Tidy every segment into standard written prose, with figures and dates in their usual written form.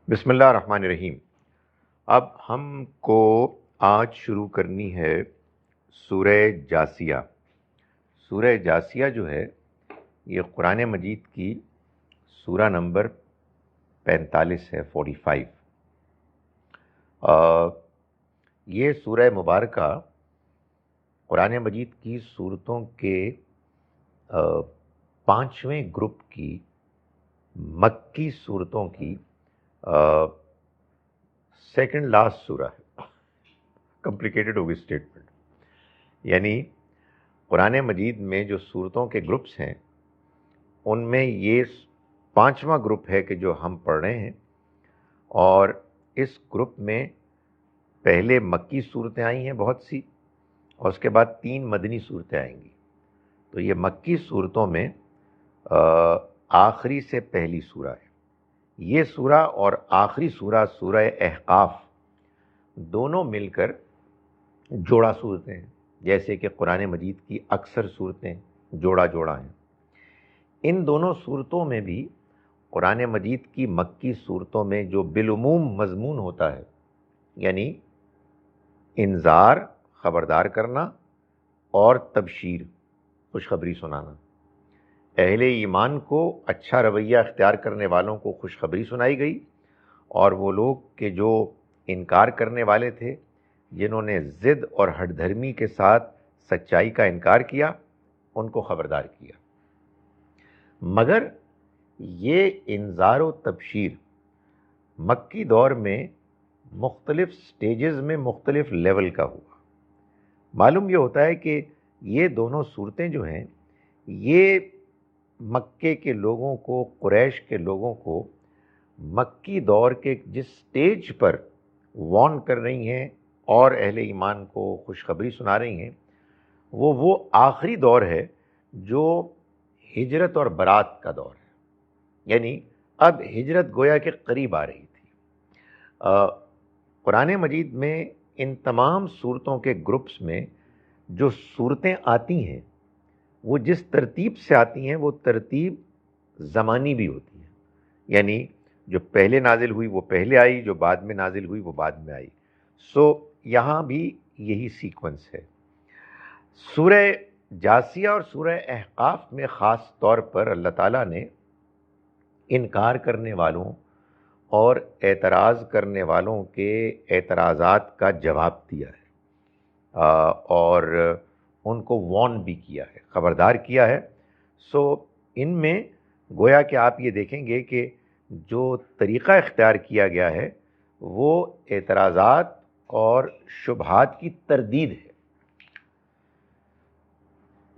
بسم اللہ الرحمن الرحیم۔ اب ہم کو آج شروع کرنی ہے سورہ جاسیہ۔ سورہ جاسیہ جو ہے یہ قرآن مجید کی سورہ نمبر 45 ہے، 45۔ یہ سورہ مبارکہ قرآن مجید کی صورتوں کے 5ویں گروپ کی مکی صورتوں کی سیکنڈ لاسٹ سورہ ہے۔ کمپلیکیٹڈ ہوگی اسٹیٹمنٹ، یعنی قرآن مجید میں جو صورتوں کے گروپس ہیں ان میں یہ 5واں گروپ ہے کہ جو ہم پڑھ رہے ہیں، اور اس گروپ میں پہلے مکی صورتیں آئی ہیں بہت سی، اور اس کے بعد 3 مدنی صورتیں آئیں گی۔ تو یہ مکی صورتوں میں آخری سے پہلی سورہ ہے۔ یہ سورہ اور آخری سورہ سورہ احقاف دونوں مل کر جوڑا صورتیں ہیں، جیسے کہ قرآن مجید کی اکثر صورتیں جوڑا جوڑا ہیں۔ ان دونوں صورتوں میں بھی قرآن مجید کی مکی صورتوں میں جو بالعموم مضمون ہوتا ہے، یعنی انذار، خبردار کرنا، اور تبشیر، خوشخبری سنانا۔ اہل ایمان کو اچھا رویہ اختیار کرنے والوں کو خوشخبری سنائی گئی، اور وہ لوگ کہ جو انکار کرنے والے تھے، جنہوں نے ضد اور ہٹ دھرمی کے ساتھ سچائی کا انکار کیا، ان کو خبردار کیا۔ مگر یہ انذار و تبشیر مکی دور میں مختلف سٹیجز میں مختلف لیول کا ہوا۔ معلوم یہ ہوتا ہے کہ یہ دونوں صورتیں جو ہیں یہ مکے کے لوگوں کو، قریش کے لوگوں کو مکی دور کے جس سٹیج پر وارن کر رہی ہیں اور اہل ایمان کو خوشخبری سنا رہی ہیں، وہ آخری دور ہے جو ہجرت اور برات کا دور ہے، یعنی اب ہجرت گویا کہ قریب آ رہی تھی۔ قرآن مجید میں ان تمام صورتوں کے گروپس میں جو صورتیں آتی ہیں وہ جس ترتیب سے آتی ہیں وہ ترتیب زمانی بھی ہوتی ہے، یعنی جو پہلے نازل ہوئی وہ پہلے آئی، جو بعد میں نازل ہوئی وہ بعد میں آئی۔ یہاں بھی یہی سیکوینس ہے۔ سورہ جاسیہ اور سورہ احقاف میں خاص طور پر اللہ تعالیٰ نے انکار کرنے والوں اور اعتراض کرنے والوں کے اعتراضات کا جواب دیا ہے، اور ان کو وارن بھی کیا ہے، خبردار کیا ہے۔ ان میں گویا کہ آپ یہ دیکھیں گے کہ جو طریقہ اختیار کیا گیا ہے وہ اعتراضات اور شبہات کی تردید ہے۔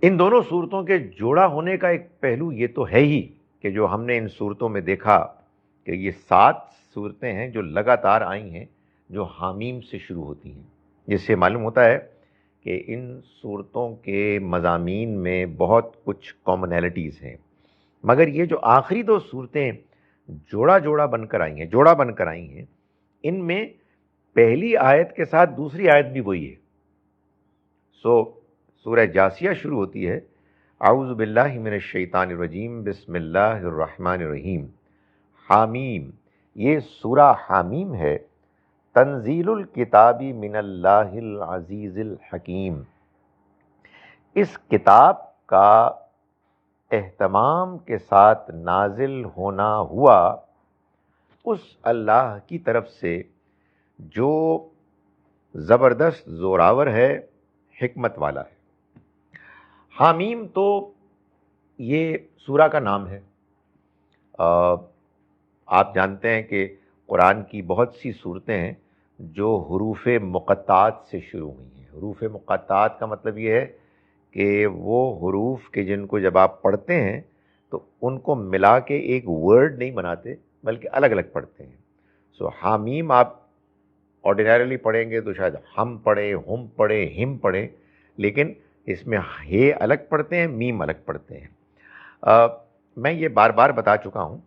ان دونوں صورتوں کے جوڑا ہونے کا ایک پہلو یہ تو ہے ہی کہ جو ہم نے ان صورتوں میں دیکھا کہ یہ 7 صورتیں ہیں جو لگاتار آئی ہیں، جو حامیم سے شروع ہوتی ہیں، جس سے معلوم ہوتا ہے کہ ان صورتوں کے مضامین میں بہت کچھ کامنالٹیز ہیں۔ مگر یہ جو آخری 2 صورتیں جوڑا بن کر آئی ہیں، ان میں پہلی آیت کے ساتھ دوسری آیت بھی وہی ہے۔ سورہ جاسیہ شروع ہوتی ہے اعوذ باللہ من الشیطان الرجیم بسم اللہ الرحمن الرحیم۔ حامیم، یہ سورہ حامیم ہے۔ تنزیل الکتاب من اللہ العزیز الحکیم، اس کتاب کا اہتمام کے ساتھ نازل ہونا ہوا اس اللہ کی طرف سے جو زبردست زوراور ہے، حکمت والا ہے۔ حامیم تو یہ سورہ کا نام ہے۔ آپ جانتے ہیں کہ قرآن کی بہت سی صورتیں ہیں جو حروف مقطعات سے شروع ہوئی ہیں۔ حروف مقطعات کا مطلب یہ ہے کہ وہ حروف کہ جن کو جب آپ پڑھتے ہیں تو ان کو ملا کے ایک ورڈ نہیں بناتے بلکہ الگ الگ پڑھتے ہیں۔ حامیم آپ آرڈینریلی پڑھیں گے تو شاید ہم پڑھیں، ہم پڑھیں، ہم پڑھیں، لیکن اس میں ہے الگ پڑھتے ہیں، میم الگ پڑھتے ہیں۔ میں یہ بار بار بتا چکا ہوں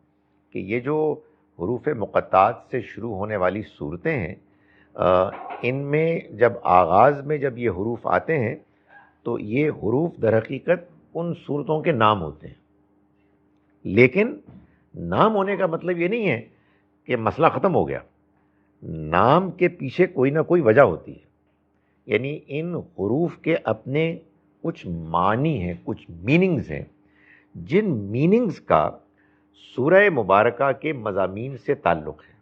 کہ یہ جو حروف مقطعات سے شروع ہونے والی صورتیں ہیں، ان میں جب آغاز میں جب یہ حروف آتے ہیں تو یہ حروف در حقیقت ان صورتوں کے نام ہوتے ہیں، لیکن نام ہونے کا مطلب یہ نہیں ہے کہ مسئلہ ختم ہو گیا. نام کے پیچھے کوئی نہ کوئی وجہ ہوتی ہے، یعنی ان حروف کے اپنے کچھ معنی ہیں، کچھ میننگز ہیں، جن میننگز کا سورہ مبارکہ کے مضامین سے تعلق ہے.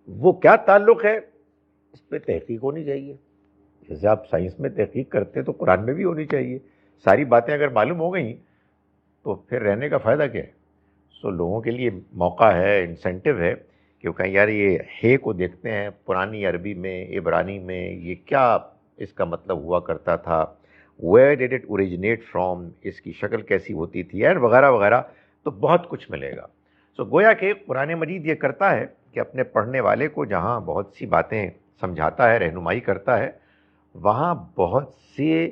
وہ کیا تعلق ہے، اس پہ تحقیق ہونی چاہیے. جیسے آپ سائنس میں تحقیق کرتے ہیں تو قرآن میں بھی ہونی چاہیے. ساری باتیں اگر معلوم ہو گئیں تو پھر رہنے کا فائدہ کیا ہے؟ لوگوں کے لیے موقع ہے، انسینٹیو ہے کہ وہ کہیں یار یہ ہے کو دیکھتے ہیں پرانی عربی میں، عبرانی میں یہ کیا اس کا مطلب ہوا کرتا تھا، where did it originate from، اس کی شکل کیسی ہوتی تھی، اور وغیرہ وغیرہ. تو بہت کچھ ملے گا. گویا کہ قرآن مجید یہ کرتا ہے کہ اپنے پڑھنے والے کو جہاں بہت سی باتیں سمجھاتا ہے، رہنمائی کرتا ہے، وہاں بہت سے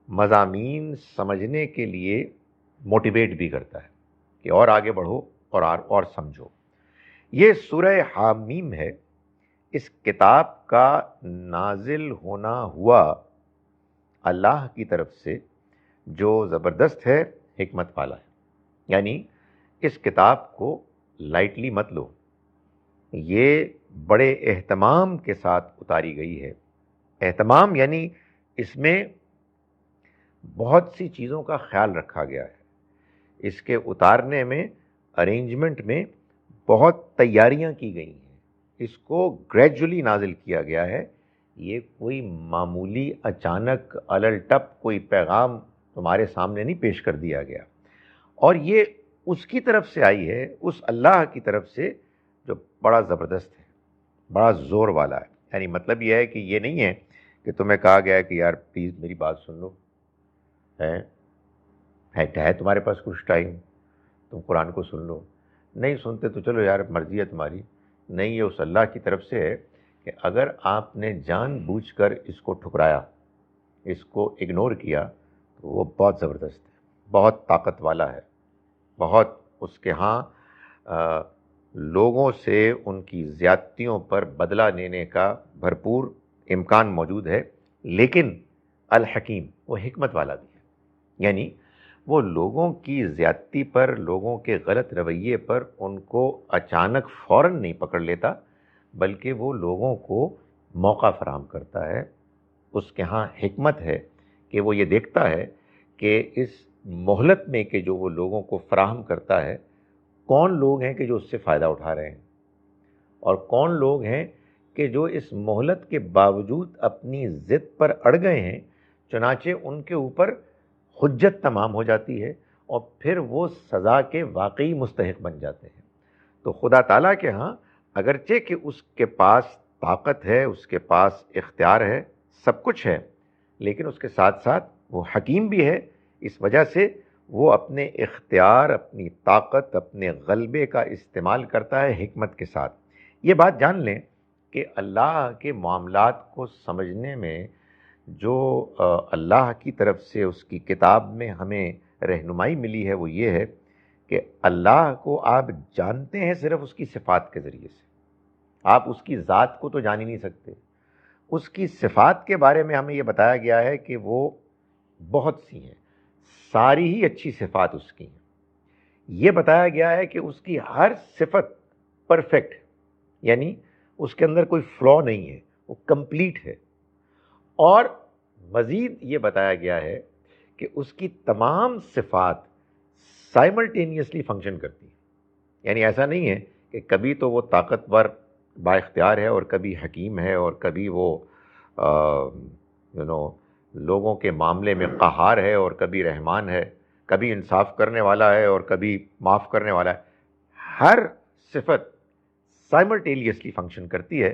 مضامین سمجھنے کے لیے موٹیویٹ بھی کرتا ہے کہ اور آگے بڑھو اور سمجھو. یہ سورہ حامیم ہے. اس کتاب کا نازل ہونا ہوا اللہ کی طرف سے جو زبردست ہے، حکمت والا ہے. یعنی اس کتاب کو لائٹلی مت لو، یہ بڑے اہتمام کے ساتھ اتاری گئی ہے. اہتمام یعنی اس میں بہت سی چیزوں کا خیال رکھا گیا ہے. اس کے اتارنے میں، ارینجمنٹ میں بہت تیاریاں کی گئی ہیں. اس کو گریجولی نازل کیا گیا ہے. یہ کوئی معمولی اچانک الٹپ کوئی پیغام تمہارے سامنے نہیں پیش کر دیا گیا. اور یہ اس کی طرف سے آئی ہے، اس اللہ کی طرف سے جو بڑا زبردست ہے، بڑا زور والا ہے. یعنی مطلب یہ ہے کہ یہ نہیں ہے کہ تمہیں کہا گیا ہے کہ یار پلیز میری بات سن لو، ہے تمہارے پاس کچھ ٹائم، تم قرآن کو سن لو. نہیں سنتے تو چلو یار مرضی ہے تمہاری. نہیں، یہ اس اللہ کی طرف سے ہے کہ اگر آپ نے جان بوجھ کر اس کو ٹھکرایا، اس کو اگنور کیا، تو وہ بہت زبردست ہے، بہت طاقت والا ہے. بہت اس کے ہاں لوگوں سے ان کی زیادتیوں پر بدلہ لینے کا بھرپور امکان موجود ہے. لیکن الحکیم، وہ حکمت والا بھی ہے. یعنی وہ لوگوں کی زیادتی پر، لوگوں کے غلط رویے پر ان کو اچانک فوراً نہیں پکڑ لیتا، بلکہ وہ لوگوں کو موقع فراہم کرتا ہے. اس کے ہاں حکمت ہے کہ وہ یہ دیکھتا ہے کہ اس مہلت میں کہ جو وہ لوگوں کو فراہم کرتا ہے، کون لوگ ہیں کہ جو اس سے فائدہ اٹھا رہے ہیں، اور کون لوگ ہیں کہ جو اس مہلت کے باوجود اپنی ضد پر اڑ گئے ہیں. چنانچہ ان کے اوپر حجت تمام ہو جاتی ہے اور پھر وہ سزا کے واقعی مستحق بن جاتے ہیں. تو خدا تعالیٰ کے ہاں اگرچہ کہ اس کے پاس طاقت ہے، اس کے پاس اختیار ہے، سب کچھ ہے، لیکن اس کے ساتھ ساتھ وہ حکیم بھی ہے. اس وجہ سے وہ اپنے اختیار، اپنی طاقت، اپنے غلبے کا استعمال کرتا ہے حکمت کے ساتھ. یہ بات جان لیں کہ اللہ کے معاملات کو سمجھنے میں جو اللہ کی طرف سے اس کی کتاب میں ہمیں رہنمائی ملی ہے، وہ یہ ہے کہ اللہ کو آپ جانتے ہیں صرف اس کی صفات کے ذریعے سے. آپ اس کی ذات کو تو جان ہی نہیں سکتے. اس کی صفات کے بارے میں ہمیں یہ بتایا گیا ہے کہ وہ بہت سی ہیں، ساری ہی اچھی صفات اس کی ہیں. یہ بتایا گیا ہے کہ اس کی ہر صفت پرفیکٹ، یعنی اس کے اندر کوئی فلا نہیں ہے، وہ کمپلیٹ ہے. اور مزید یہ بتایا گیا ہے کہ اس کی تمام صفات سائملٹینیسلی فنکشن کرتی ہیں. یعنی ایسا نہیں ہے کہ کبھی تو وہ طاقتور با اختیار ہے اور کبھی حکیم ہے اور کبھی وہ لوگوں کے معاملے میں قہار ہے اور کبھی رحمان ہے، کبھی انصاف کرنے والا ہے اور کبھی معاف کرنے والا ہے. ہر صفت سائملٹینیسلی فنکشن کرتی ہے.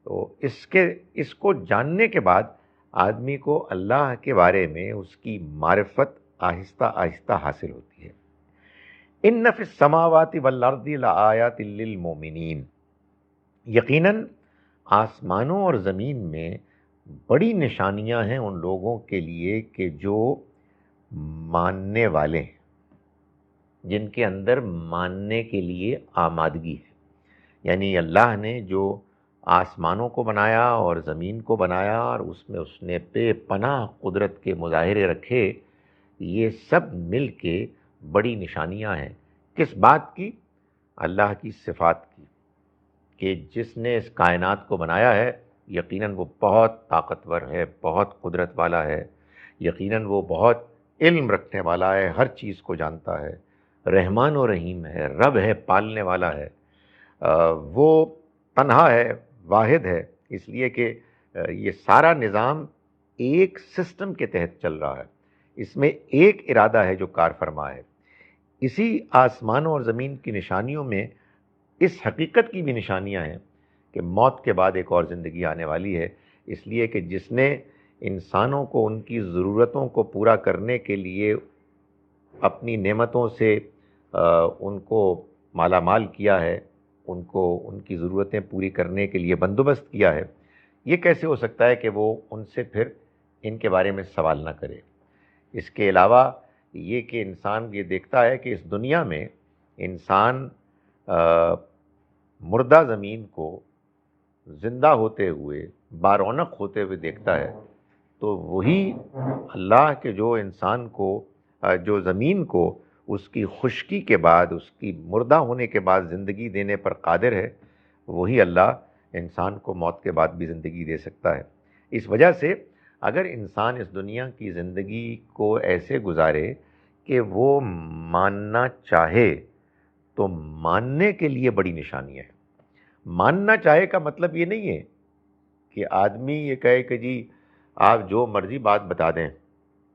تو اس کو جاننے کے بعد آدمی کو اللہ کے بارے میں اس کی معرفت آہستہ آہستہ حاصل ہوتی ہے. ان فی السماوات والارض لآیات للمؤمنین، یقیناً آسمانوں اور زمین میں بڑی نشانیاں ہیں ان لوگوں کے لیے کہ جو ماننے والے ہیں، جن کے اندر ماننے کے لیے آمادگی ہے. یعنی اللہ نے جو آسمانوں کو بنایا اور زمین کو بنایا اور اس نے بے پناہ قدرت کے مظاہرے رکھے، یہ سب مل کے بڑی نشانیاں ہیں. کس بات کی؟ اللہ کی صفات کی. کہ جس نے اس کائنات کو بنایا ہے یقیناً وہ بہت طاقتور ہے، بہت قدرت والا ہے، یقیناً وہ بہت علم رکھنے والا ہے، ہر چیز کو جانتا ہے، رحمان و رحیم ہے، رب ہے، پالنے والا ہے۔ وہ تنہا ہے، واحد ہے، اس لیے کہ یہ سارا نظام ایک سسٹم کے تحت چل رہا ہے، اس میں ایک ارادہ ہے جو کار فرما ہے۔ اسی آسمانوں اور زمین کی نشانیوں میں اس حقیقت کی بھی نشانیاں ہیں کہ موت کے بعد ایک اور زندگی آنے والی ہے، اس لیے کہ جس نے انسانوں کو ان کی ضرورتوں کو پورا کرنے کے لیے اپنی نعمتوں سے ان کو مالا مال کیا ہے، ان کو ان کی ضرورتیں پوری کرنے کے لیے بندوبست کیا ہے، یہ کیسے ہو سکتا ہے کہ وہ ان سے پھر ان کے بارے میں سوال نہ کرے؟ اس کے علاوہ یہ کہ انسان یہ دیکھتا ہے کہ اس دنیا میں انسان مردہ زمین کو زندہ ہوتے ہوئے بارونق ہوتے ہوئے دیکھتا ہے، تو وہی اللہ کے جو انسان کو جو زمین کو اس کی خشکی کے بعد، اس کی مردہ ہونے کے بعد زندگی دینے پر قادر ہے، وہی اللہ انسان کو موت کے بعد بھی زندگی دے سکتا ہے۔ اس وجہ سے اگر انسان اس دنیا کی زندگی کو ایسے گزارے کہ وہ ماننا چاہے تو ماننے کے لیے بڑی نشانیاں ہیں۔ ماننا چاہے کا مطلب یہ نہیں ہے کہ آدمی یہ کہے کہ جی آپ جو مرضی بات بتا دیں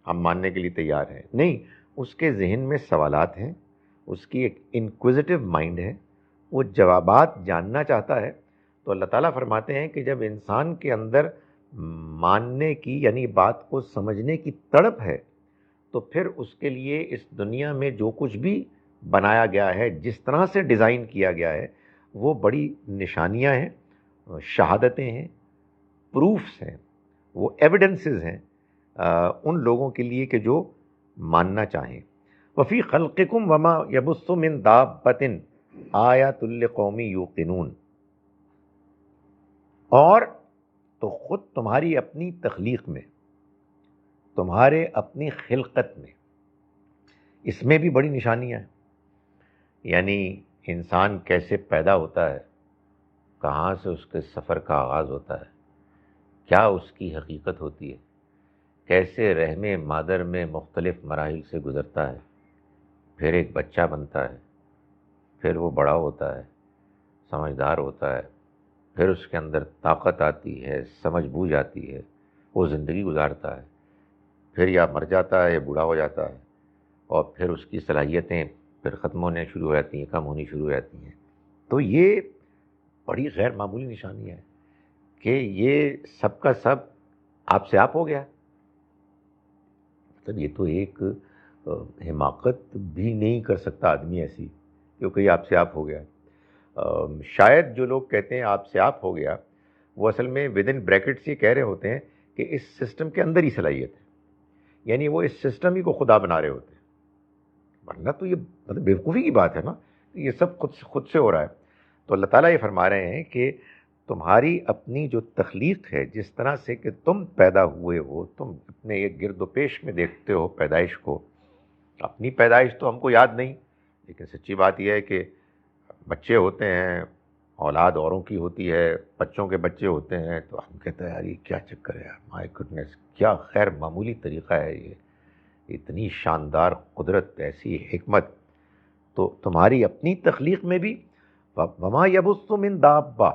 ہم ماننے کے لیے تیار ہیں، نہیں، اس کے ذہن میں سوالات ہیں، اس کی ایک انکوزیٹو مائنڈ ہے، وہ جوابات جاننا چاہتا ہے۔ تو اللہ تعالیٰ فرماتے ہیں کہ جب انسان کے اندر ماننے کی یعنی بات کو سمجھنے کی تڑپ ہے تو پھر اس کے لیے اس دنیا میں جو کچھ بھی بنایا گیا ہے، جس طرح سے ڈیزائن کیا گیا ہے، وہ بڑی نشانیاں ہیں، شہادتیں ہیں، پروفس ہیں، وہ ایویڈنسز ہیں ان لوگوں کے لیے کہ جو ماننا چاہیں۔ وفی خلقکم وما یبث من دابۃ آیات لقوم یوقنون، اور تو خود تمہاری اپنی تخلیق میں، تمہارے اپنی خلقت میں، اس میں بھی بڑی نشانیاں ہیں۔ یعنی انسان کیسے پیدا ہوتا ہے، کہاں سے اس کے سفر کا آغاز ہوتا ہے، کیا اس کی حقیقت ہوتی ہے، کیسے رحم مادر میں مختلف مراحل سے گزرتا ہے، پھر ایک بچہ بنتا ہے، پھر وہ بڑا ہوتا ہے، سمجھدار ہوتا ہے، پھر اس کے اندر طاقت آتی ہے، سمجھ بوجھ آتی ہے، وہ زندگی گزارتا ہے، پھر یا مر جاتا ہے یا بوڑھا ہو جاتا ہے، اور پھر اس کی صلاحیتیں پھر ختم ہونے شروع ہو جاتی ہیں، کم ہونی شروع ہو جاتی ہیں۔ تو یہ بڑی غیر معمولی نشانی ہے کہ یہ سب کا سب آپ سے آپ ہو گیا۔ مطلب یہ تو ایک حماقت بھی نہیں کر سکتا آدمی ایسی کیونکہ آپ سے آپ ہو گیا۔ شاید جو لوگ کہتے ہیں آپ سے آپ ہو گیا، وہ اصل میں ود ان بریکٹس یہ کہہ رہے ہوتے ہیں کہ اس سسٹم کے اندر ہی صلاحیت ہے، یعنی وہ اس سسٹم ہی کو خدا بنا رہے ہوتے ہیں، ورنہ تو یہ مطلب بیوقوفی کی بات ہے نا، یہ سب خود سے ہو رہا ہے۔ تو اللہ تعالیٰ یہ فرما رہے ہیں کہ تمہاری اپنی جو تخلیق ہے، جس طرح سے کہ تم پیدا ہوئے ہو، تم اپنے ایک گرد و پیش میں دیکھتے ہو پیدائش کو، اپنی پیدائش تو ہم کو یاد نہیں، لیکن سچی بات یہ ہے کہ بچے ہوتے ہیں، اولاد اوروں کی ہوتی ہے، بچوں کے بچے ہوتے ہیں، تو ہم کہتے ہیں یار یہ کیا چکر ہے، مائی گڈنس کیا غیر معمولی طریقہ ہے یہ، اتنی شاندار قدرت، ایسی حکمت۔ تو تمہاری اپنی تخلیق میں بھی وما یبث من دابہ،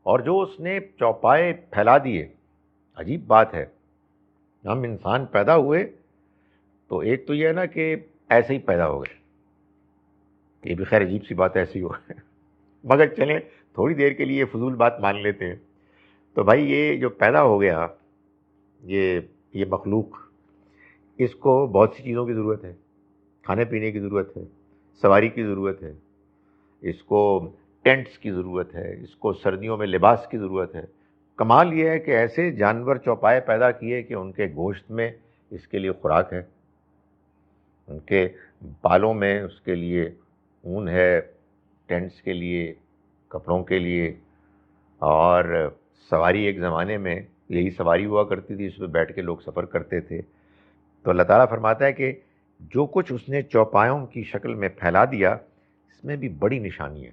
اور جو اس نے چوپائے پھیلا دیے۔ عجیب بات ہے، ہم انسان پیدا ہوئے تو ایک تو یہ ہے نا کہ ایسے ہی پیدا ہو گئے، یہ بھی خیر عجیب سی بات ہے، ایسی ہو مگر چلیں تھوڑی دیر کے لیے فضول بات مان لیتے ہیں۔ تو بھائی یہ جو پیدا ہو گیا، یہ مخلوق، اس کو بہت سی چیزوں کی ضرورت ہے، کھانے پینے کی ضرورت ہے، سواری کی ضرورت ہے، اس کو ٹینٹس کی ضرورت ہے، اس کو سردیوں میں لباس کی ضرورت ہے۔ کمال یہ ہے کہ ایسے جانور چوپائے پیدا کیے کہ ان کے گوشت میں اس کے لیے خوراک ہے، ان کے بالوں میں اس کے لیے اون ہے، ٹینٹس کے لیے، کپڑوں کے لیے، اور سواری ایک زمانے میں یہی سواری ہوا کرتی تھی، اس پہ بیٹھ کے لوگ سفر کرتے تھے۔ تو اللہ تعالیٰ فرماتا ہے کہ جو کچھ اس نے چوپایوں کی شکل میں پھیلا دیا، اس میں بھی بڑی نشانی ہے،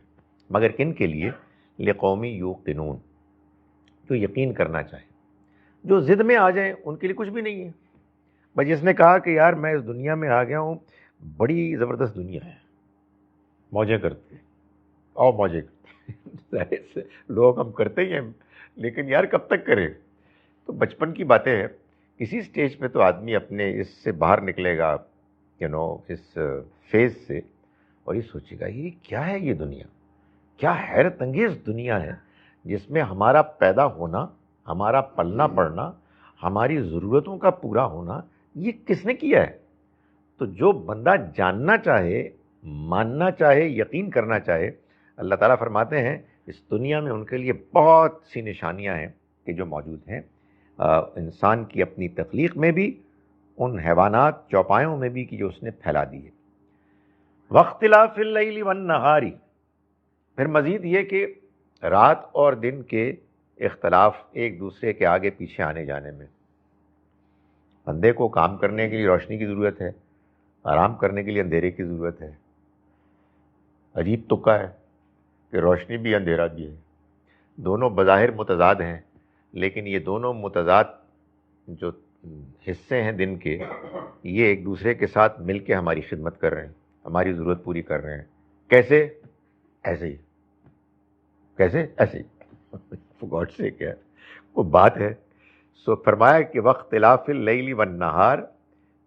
مگر کن کے لیے؟ لقومی یوقنون، جو یقین کرنا چاہیں، جو ضد میں آ جائیں ان کے لیے کچھ بھی نہیں ہے. بھائی جس نے کہا کہ یار میں اس دنیا میں آ گیا ہوں، بڑی زبردست دنیا ہے، موجیں کرتے ہیں، اور موجیں کرتے ہیں لوگ ہم کرتے ہی ہیں، لیکن یار کب تک کریں؟ تو بچپن کی باتیں ہیں. کسی سٹیج پہ تو آدمی اپنے اس سے باہر نکلے گا، اس فیز سے، اور یہ سوچے گا یہ کیا ہے، یہ دنیا کیا حیرت انگیز دنیا ہے جس میں ہمارا پیدا ہونا، ہمارا پلنا پڑنا، ہماری ضرورتوں کا پورا ہونا، یہ کس نے کیا ہے؟ تو جو بندہ جاننا چاہے، ماننا چاہے، یقین کرنا چاہے، اللہ تعالیٰ فرماتے ہیں اس دنیا میں ان کے لیے بہت سی نشانیاں ہیں کہ جو موجود ہیں، انسان کی اپنی تخلیق میں بھی، ان حیوانات چوپایوں میں بھی کہ جو اس نے پھیلا دی ہے. واختلاف اللیل والنہار، پھر مزید یہ کہ رات اور دن کے اختلاف، ایک دوسرے کے آگے پیچھے آنے جانے میں. بندے کو کام کرنے کے لیے روشنی کی ضرورت ہے، آرام کرنے کے لیے اندھیرے کی ضرورت ہے. عجیب تکا ہے کہ روشنی بھی اندھیرا بھی ہے، دونوں بظاہر متضاد ہیں، لیکن یہ دونوں متضاد جو حصے ہیں دن کے، یہ ایک دوسرے کے ساتھ مل کے ہماری خدمت کر رہے ہیں، ہماری ضرورت پوری کر رہے ہیں. کیسے؟ ایسے ہی. کیسے؟ ایسے ہی. گاڈ سے کیا وہ بات ہے. سو فرمایا کہ واختلاف اللیل والنہار.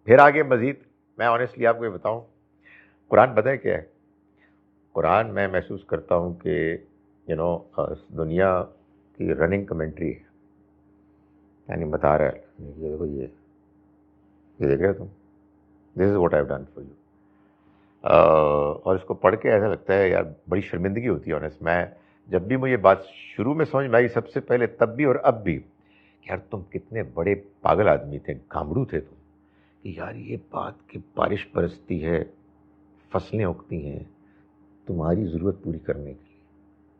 پھر آگے مزید میں آنیسٹلی آپ کو یہ بتاؤں، قرآن پتہ ہے کیا ہے؟ قرآن میں محسوس کرتا ہوں کہ دنیا کی رننگ کمنٹری ہے. یعنی بتا رہا ہے یہ دیکھو، یہ دیکھ رہے ہو تم، this is what I have done for you. اور اس کو پڑھ کے ایسا لگتا ہے یار بڑی شرمندگی ہوتی ہے. آنیسٹ میں جب بھی مجھے بات شروع میں سمجھ میں آئی، سب سے پہلے تب بھی اور اب بھی، یار تم کتنے بڑے پاگل آدمی تھے، گھامڑو تھے تم، کہ یار یہ بات کہ بارش برستی ہے، فصلیں اگتی ہیں تمہاری ضرورت پوری کرنے کے لیے،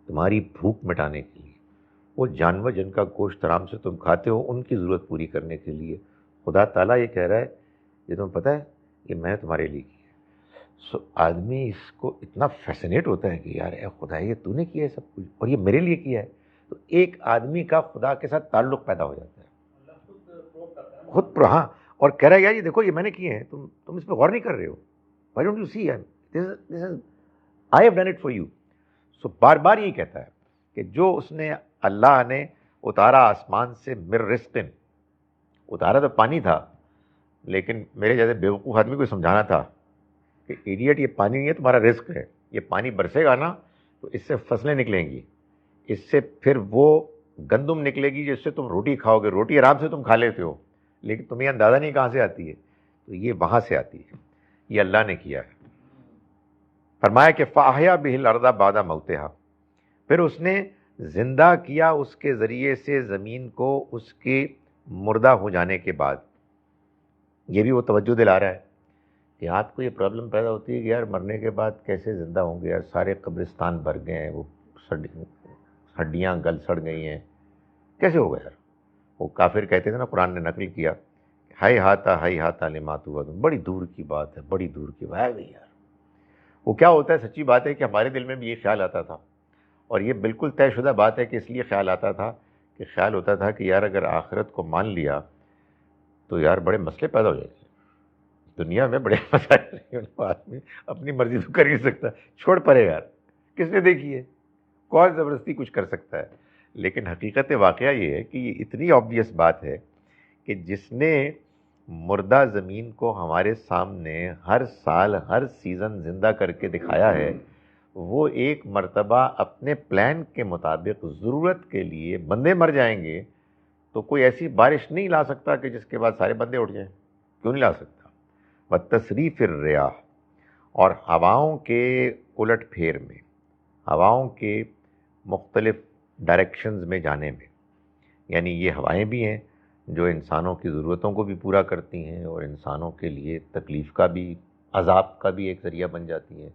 تمہاری بھوک مٹانے کے لیے، وہ جانور جن کا گوشت آرام سے تم کھاتے ہو ان کی ضرورت پوری کرنے کے لیے خدا تعالیٰ یہ کہہ رہا ہے یہ تمہیں پتہ ہے کہ میں تمہارے لیے کیا. سو آدمی اس کو اتنا فیسنیٹ ہوتا ہے کہ یار اے خدا یہ تو نے کیا ہے سب کچھ، اور یہ میرے لیے کیا ہے. تو ایک آدمی کا خدا کے ساتھ تعلق پیدا ہو جاتا ہے، خود پر. ہاں، اور کہہ رہا ہے یار یہ دیکھو یہ میں نے کیے ہیں، تم اس پہ غور نہیں کر رہے ہو. Why don't you see this is I have done it for you. So بار بار یہی کہتا ہے کہ جو اس نے، اللہ نے اتارا آسمان سے، مر رزقن، اتارا تو پانی تھا، لیکن میرے جیسے بیوقوف آدمی کو سمجھانا تھا کہ ایڈیٹ یہ پانی نہیں ہے، تمہارا رزق ہے. یہ پانی برسے گا نا تو اس سے فصلیں نکلیں گی، اس سے پھر وہ گندم نکلے گی جس سے تم روٹی کھاؤ گے. روٹی آرام سے تم کھا لیتے ہو، لیکن تمہیں اندازہ نہیں کہاں سے آتی ہے، تو یہ وہاں سے آتی ہے. یہ اللہ نے کیا ہے. فرمایا کہ فاحیا بہ الارض بعد موتہا، پھر اس نے زندہ کیا اس کے ذریعے سے زمین کو اس کے مردہ ہو جانے کے بعد. یہ بھی وہ توجہ دلا رہا ہے کہ آپ کو یہ پرابلم پیدا ہوتی ہے کہ یار مرنے کے بعد کیسے زندہ ہوں گے، یار سارے قبرستان بھر گئے ہیں، وہ ہڈیاں گل سڑ گئی ہیں، کیسے ہوگا یار. وہ کافر کہتے تھے نا، قرآن نے نقل کیا، ہائی ہاتھا لما توعدون، بڑی دور کی بات ہے، بڑی دور کی بات ہے. یار وہ کیا ہوتا ہے، سچی بات ہے کہ ہمارے دل میں بھی یہ خیال آتا تھا، اور یہ بالکل طے شدہ بات ہے کہ اس لیے خیال آتا تھا کہ خیال ہوتا تھا کہ یار اگر آخرت کو مان لیا تو یار بڑے مسئلے پیدا ہو جائیں گے دنیا میں، بڑے مسائل. آدمی اپنی مرضی تو کر ہی سکتا، چھوڑ پڑے یار، کس نے دیکھی ہے، کون زبردستی کچھ کر سکتا ہے. لیکن حقیقت واقعہ یہ ہے کہ یہ اتنی آبویس بات ہے کہ جس نے مردہ زمین کو ہمارے سامنے ہر سال ہر سیزن زندہ کر کے دکھایا ہے، وہ ایک مرتبہ اپنے پلان کے مطابق ضرورت کے لیے بندے مر جائیں گے تو کوئی ایسی بارش نہیں لا سکتا کہ جس کے بعد سارے بندے اٹھ جائیں. کیوں نہیں لا سکتا؟ وتصریف الرياح، اور ہواؤں کے الٹ پھیر میں، ہواؤں کے مختلف ڈائریکشنز میں جانے میں. یعنی یہ ہوائیں بھی ہیں جو انسانوں کی ضرورتوں کو بھی پورا کرتی ہیں اور انسانوں کے لیے تکلیف کا بھی، عذاب کا بھی ایک ذریعہ بن جاتی ہیں.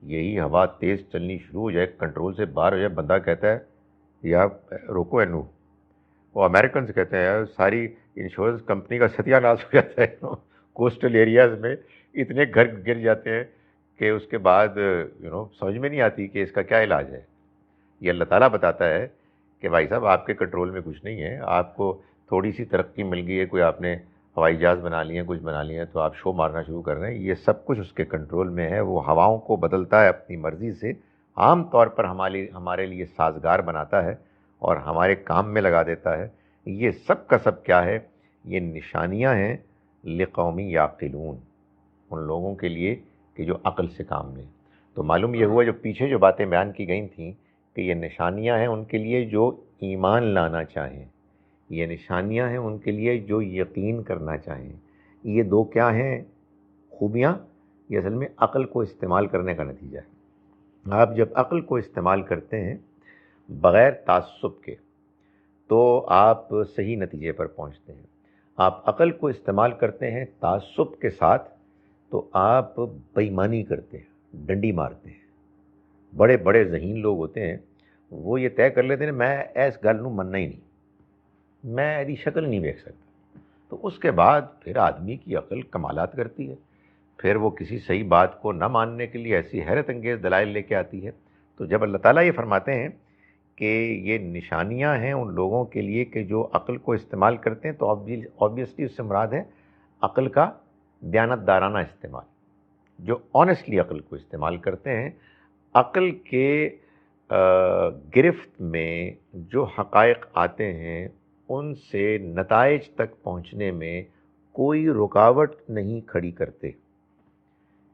یہی ہوا تیز چلنی شروع ہو جائے، کنٹرول سے باہر ہو جائے، بندہ کہتا ہے یا روکو اینو. وہ امریکنز کہتے ہیں ساری انشورنس کمپنی کا ستیہ ناش ہو جاتا ہے. کوسٹل ایریاز میں اتنے گھر گر جاتے ہیں کہ اس کے بعد سمجھ میں نہیں آتی کہ اس کا کیا علاج ہے. یہ اللہ تعالیٰ بتاتا ہے کہ بھائی صاحب آپ کے کنٹرول میں کچھ نہیں ہے، آپ کو تھوڑی سی ترقی مل گئی ہے، کوئی آپ نے ہوائی جہاز بنا لیے ہیں، کچھ بنا لیے ہیں، تو آپ شو مارنا شروع کر رہے ہیں، یہ سب کچھ اس کے کنٹرول میں ہے، وہ ہواؤں کو بدلتا ہے اپنی مرضی سے، عام طور پر ہمارے لیے سازگار بناتا ہے اور ہمارے کام میں لگا دیتا ہے۔ یہ سب کا سب کیا ہے؟ یہ نشانیاں ہیں لقومی یعقلون، ان لوگوں کے لیے کہ جو عقل سے کام لیں۔ تو معلوم یہ ہوا جو پیچھے جو باتیں بیان کی گئی تھیں کہ یہ نشانیاں ہیں ان کے لیے جو ایمان لانا چاہیں، یہ نشانیاں ہیں ان کے لیے جو یقین کرنا چاہیں۔ یہ دو کیا ہیں خوبیاں؟ یہ اصل میں عقل کو استعمال کرنے کا نتیجہ ہے۔ آپ جب عقل کو استعمال کرتے ہیں بغیر تعصب کے تو آپ صحیح نتیجے پر پہنچتے ہیں۔ آپ عقل کو استعمال کرتے ہیں تعصب کے ساتھ تو آپ بے ایمانی کرتے ہیں، ڈنڈی مارتے ہیں۔ بڑے بڑے ذہین لوگ ہوتے ہیں، وہ یہ طے کر لیتے ہیں میں ایس گل نو مننا ہی نہیں، میں ایسی شکل نہیں دیکھ سکتا۔ تو اس کے بعد پھر آدمی کی عقل کمالات کرتی ہے، پھر وہ کسی صحیح بات کو نہ ماننے کے لیے ایسی حیرت انگیز دلائل لے کے آتی ہے۔ تو جب اللہ تعالیٰ یہ فرماتے ہیں کہ یہ نشانیاں ہیں ان لوگوں کے لیے کہ جو عقل کو استعمال کرتے ہیں، تو آبویسلی اس سے مراد ہے عقل کا دیانتدارانہ استعمال، جو آنیسٹلی عقل کو استعمال کرتے ہیں۔ عقل کے گرفت میں جو حقائق آتے ہیں ان سے نتائج تک پہنچنے میں کوئی رکاوٹ نہیں کھڑی کرتے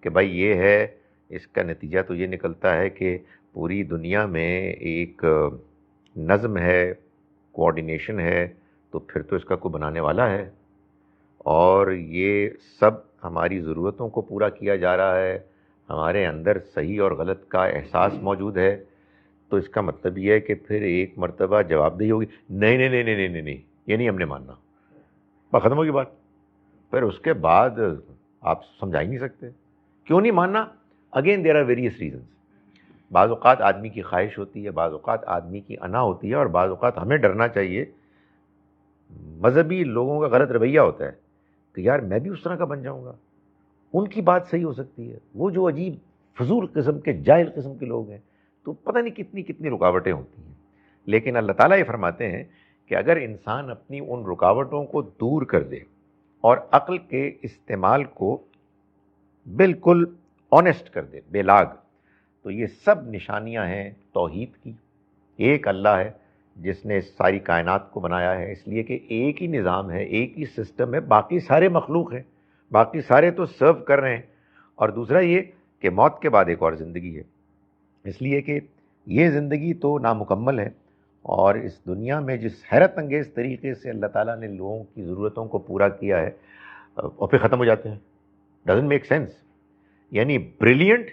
کہ بھائی یہ ہے، اس کا نتیجہ تو یہ نکلتا ہے کہ پوری دنیا میں ایک نظم ہے، کوآرڈینیشن ہے، تو پھر تو اس کا کوئی بنانے والا ہے، اور یہ سب ہماری ضرورتوں کو پورا کیا جا رہا ہے، ہمارے اندر صحیح اور غلط کا احساس موجود ہے، تو اس کا مطلب یہ ہے کہ پھر ایک مرتبہ جواب دہی ہوگی، نہیں نہیں نہیں نہیں نہیں نہیں، یہ نہیں ہم نے ماننا، بس ختم ہوگی بات۔ پھر اس کے بعد آپ سمجھا ہی نہیں سکتے کیوں نہیں ماننا۔ Again there are various reasons. بعض اوقات آدمی کی خواہش ہوتی ہے، بعض اوقات آدمی کی انا ہوتی ہے، اور بعض اوقات ہمیں ڈرنا چاہیے، مذہبی لوگوں کا غلط رویہ ہوتا ہے کہ یار میں بھی اس طرح کا بن جاؤں گا، ان کی بات صحیح ہو سکتی ہے، وہ جو عجیب فضول قسم کے جاہل قسم کے لوگ ہیں، تو پتہ نہیں کتنی کتنی رکاوٹیں ہوتی ہیں۔ لیکن اللہ تعالیٰ یہ فرماتے ہیں کہ اگر انسان اپنی ان رکاوٹوں کو دور کر دے اور عقل کے استعمال کو بالکل آنیسٹ کر دے، بے لاگ، تو یہ سب نشانیاں ہیں توحید کی۔ ایک اللہ ہے جس نے اس ساری کائنات کو بنایا ہے، اس لیے کہ ایک ہی نظام ہے، ایک ہی سسٹم ہے، باقی سارے مخلوق ہیں، باقی سارے تو سرو کر رہے ہیں۔ اور دوسرا یہ کہ موت کے بعد ایک اور زندگی ہے، اس لیے کہ یہ زندگی تو نامکمل ہے، اور اس دنیا میں جس حیرت انگیز طریقے سے اللہ تعالیٰ نے لوگوں کی ضرورتوں کو پورا کیا ہے، اور پھر ختم ہو جاتے ہیں، ڈزنٹ میک سینس۔ یعنی brilliant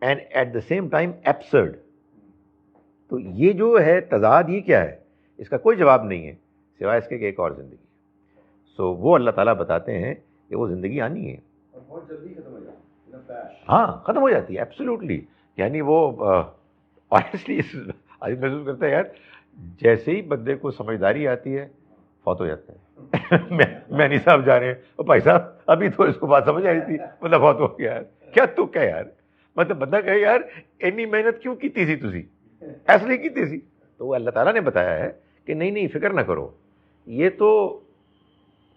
and at the same time absurd. تو یہ جو ہے تضاد، یہ کیا ہے؟ اس کا کوئی جواب نہیں ہے سوائے اس کے کہ ایک اور زندگی۔ سو وہ اللہ تعالیٰ بتاتے ہیں کہ وہ زندگی آنی ہے، اور بہت جلدی ختم ہو جاتی ہے، ہاں ختم ہو جاتی ہے، ایبسلیوٹلی۔ یعنی وہ آنیسٹلی آج محسوس کرتا ہے یار جیسے ہی بندے کو سمجھداری آتی ہے فوت ہو جاتا ہے۔ میں نہیں صاحب جا رہے ہیں، اور بھائی صاحب ابھی تو اس کو بات سمجھ آ رہی تھی، مطلب فوت ہو گیا یار، کیا تک ہے یار، مطلب بندہ کہے یار اتنی محنت کیوں کی سی تسی، ایسے کی سی۔ تو وہ اللہ تعالیٰ نے بتایا ہے کہ نہیں نہیں فکر نہ کرو، یہ تو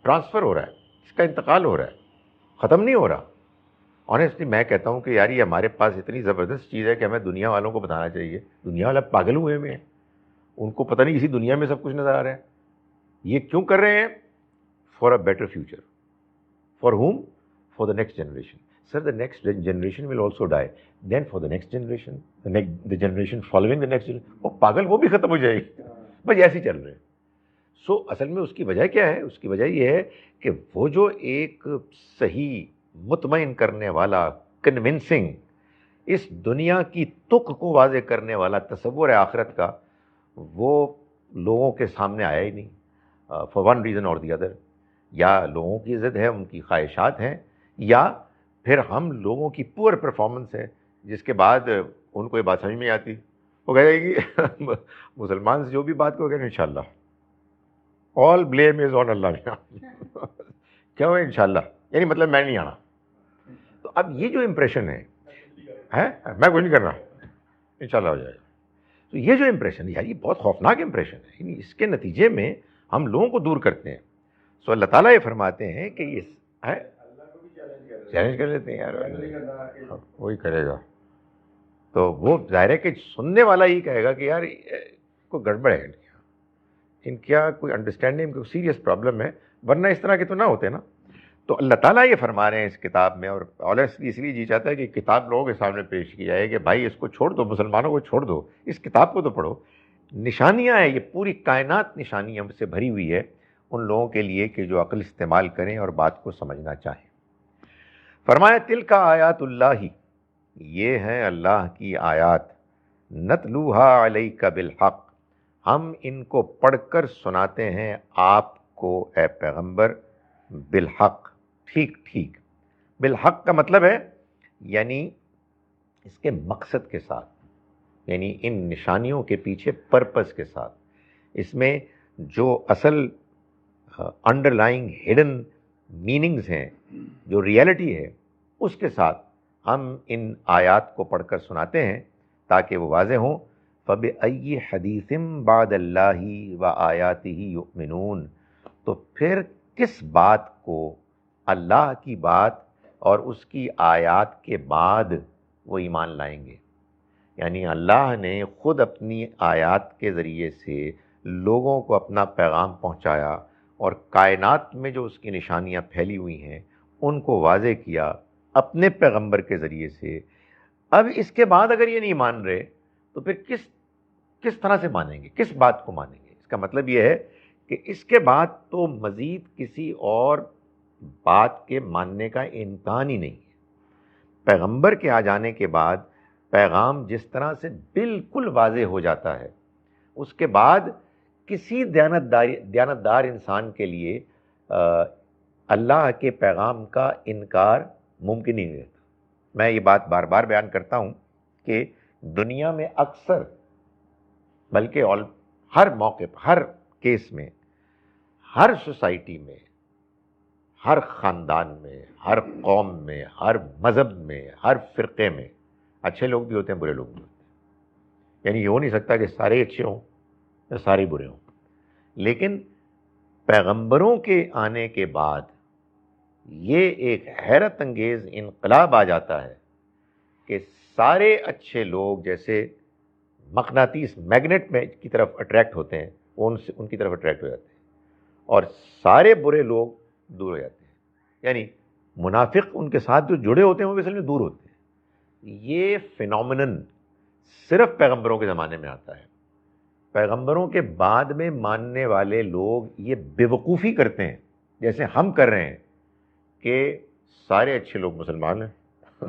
ٹرانسفر ہو رہا ہے، اس کا انتقال ہو رہا ہے، ختم نہیں ہو رہا۔ آنیسٹلی میں کہتا ہوں کہ یار یہ ہمارے پاس اتنی زبردست چیز ہے کہ ہمیں دنیا والوں کو بتانا چاہیے۔ دنیا والا پاگل ہوئے میں ہیں، ان کو پتہ نہیں اسی دنیا میں سب کچھ نظر آ رہا ہے۔ یہ کیوں کر رہے ہیں؟ For a better future. For home? For the next generation. Sir the next generation will also die, then for the next generation, the generation following the next generation. وہ پاگل وہ بھی ختم ہو جائے گی، بس ایسے ہی چل رہے ہیں۔ سو اصل میں اس کی وجہ کیا ہے؟ اس کی وجہ یہ ہے کہ وہ جو ایک صحیح مطمئن کرنے والا، کنونسنگ، اس دنیا کی تک کو واضح کرنے والا تصور ہے آخرت کا، وہ لوگوں کے سامنے آیا ہی نہیں، فار ون ریزن اور دی ادر۔ یا لوگوں کی ضد ہے، ان کی خواہشات ہیں، یا پھر ہم لوگوں کی پور پرفارمنس ہے، جس کے بعد ان کو یہ بات سمجھ میں آتی، وہ کہے گی مسلمان سے جو بھی بات کو کہے انشاءاللہ، آل بلیم از آن اللہ۔ کیوں ہے انشاءاللہ؟ یعنی مطلب میں نہیں آنا۔ تو اب یہ جو امپریشن ہے میں کچھ نہیں کرنا، انشاءاللہ ہو جائے گا۔ تو یہ جو امپریشن ہے یار، یہ بہت خوفناک امپریشن ہے، یعنی اس کے نتیجے میں ہم لوگوں کو دور کرتے ہیں. سو اللہ تعالیٰ یہ فرماتے ہیں کہ یہ اللہ کو بھی چیلنج کر لیتے ہیں یار، نہیں کرنا. وہی کرے گا. تو وہ ظاہر ہے کہ سننے والا ہی کہے گا کہ یار کوئی گڑبڑ ہے ان کیا کوئی انڈرسٹینڈنگ، کوئی سیریس پرابلم ہے، ورنہ اس طرح کے تو نہ ہوتے نا. تو اللہ تعالیٰ یہ فرما رہے ہیں اس کتاب میں، اور آنیسٹلی اس لیے جی چاہتا ہے کہ کتاب لوگوں کے سامنے پیش کی جائے کہ بھائی اس کو چھوڑ دو، مسلمانوں کو چھوڑ دو، اس کتاب کو تو پڑھو. نشانیاں ہیں، یہ پوری کائنات نشانیاں سے بھری ہوئی ہے ان لوگوں کے لیے کہ جو عقل استعمال کریں اور بات کو سمجھنا چاہیں. فرمایا تلک آیات اللہ، یہ ہیں اللہ کی آیات، نتلوہا علیک بالحق، ہم ان کو پڑھ کر سناتے ہیں آپ کو اے پیغمبر، بالحق، ٹھیک ٹھیک. بالحق کا مطلب ہے یعنی اس کے مقصد کے ساتھ، یعنی ان نشانیوں کے پیچھے پرپس کے ساتھ، اس میں جو اصل انڈر لائنگ ہڈن میننگز ہیں، جو ریئلٹی ہے، اس کے ساتھ ہم ان آیات کو پڑھ کر سناتے ہیں تاکہ وہ واضح ہوں. فَبِأَيِّ حَدِيثٍ بَعْدَ اللَّهِ وَآيَاتِهِ يُؤْمِنُونَ، تو پھر کس بات کو، اللہ کی بات اور اس کی آیات کے بعد وہ ایمان لائیں گے. یعنی اللہ نے خود اپنی آیات کے ذریعے سے لوگوں کو اپنا پیغام پہنچایا اور کائنات میں جو اس کی نشانیاں پھیلی ہوئی ہیں ان کو واضح کیا اپنے پیغمبر کے ذریعے سے. اب اس کے بعد اگر یہ نہیں مان رہے تو پھر کس طرح سے مانیں گے، کس بات کو مانیں گے؟ اس کا مطلب یہ ہے کہ اس کے بعد تو مزید کسی اور بات کے ماننے کا امکان ہی نہیں ہے. پیغمبر کے آ جانے کے بعد پیغام جس طرح سے بالکل واضح ہو جاتا ہے، اس کے بعد کسی دیانتدار انسان کے لیے اللہ کے پیغام کا انکار ممکن ہی نہیں رہتا. میں یہ بات بار بار بیان کرتا ہوں کہ دنیا میں اکثر، بلکہ ہر موقع پر، ہر کیس میں، ہر سوسائٹی میں، ہر خاندان میں، ہر قوم میں، ہر مذہب میں، ہر فرقے میں اچھے لوگ بھی ہوتے ہیں، برے لوگ بھی ہوتے ہیں. یعنی یہ ہو نہیں سکتا کہ سارے اچھے ہوں یا سارے برے ہوں. لیکن پیغمبروں کے آنے کے بعد یہ ایک حیرت انگیز انقلاب آ جاتا ہے کہ سارے اچھے لوگ جیسے مقناطیس میگنیٹ میں کی طرف اٹریکٹ ہوتے ہیں، وہ ان کی طرف اٹریکٹ ہو جاتے ہیں، اور سارے برے لوگ دور ہو جاتے ہیں. یعنی منافق ان کے ساتھ جو جڑے ہوتے ہیں وہ اصل میں دور ہوتے ہیں. یہ فینومینن صرف پیغمبروں کے زمانے میں آتا ہے. پیغمبروں کے بعد میں ماننے والے لوگ یہ بیوقوفی کرتے ہیں جیسے ہم کر رہے ہیں کہ سارے اچھے لوگ مسلمان ہیں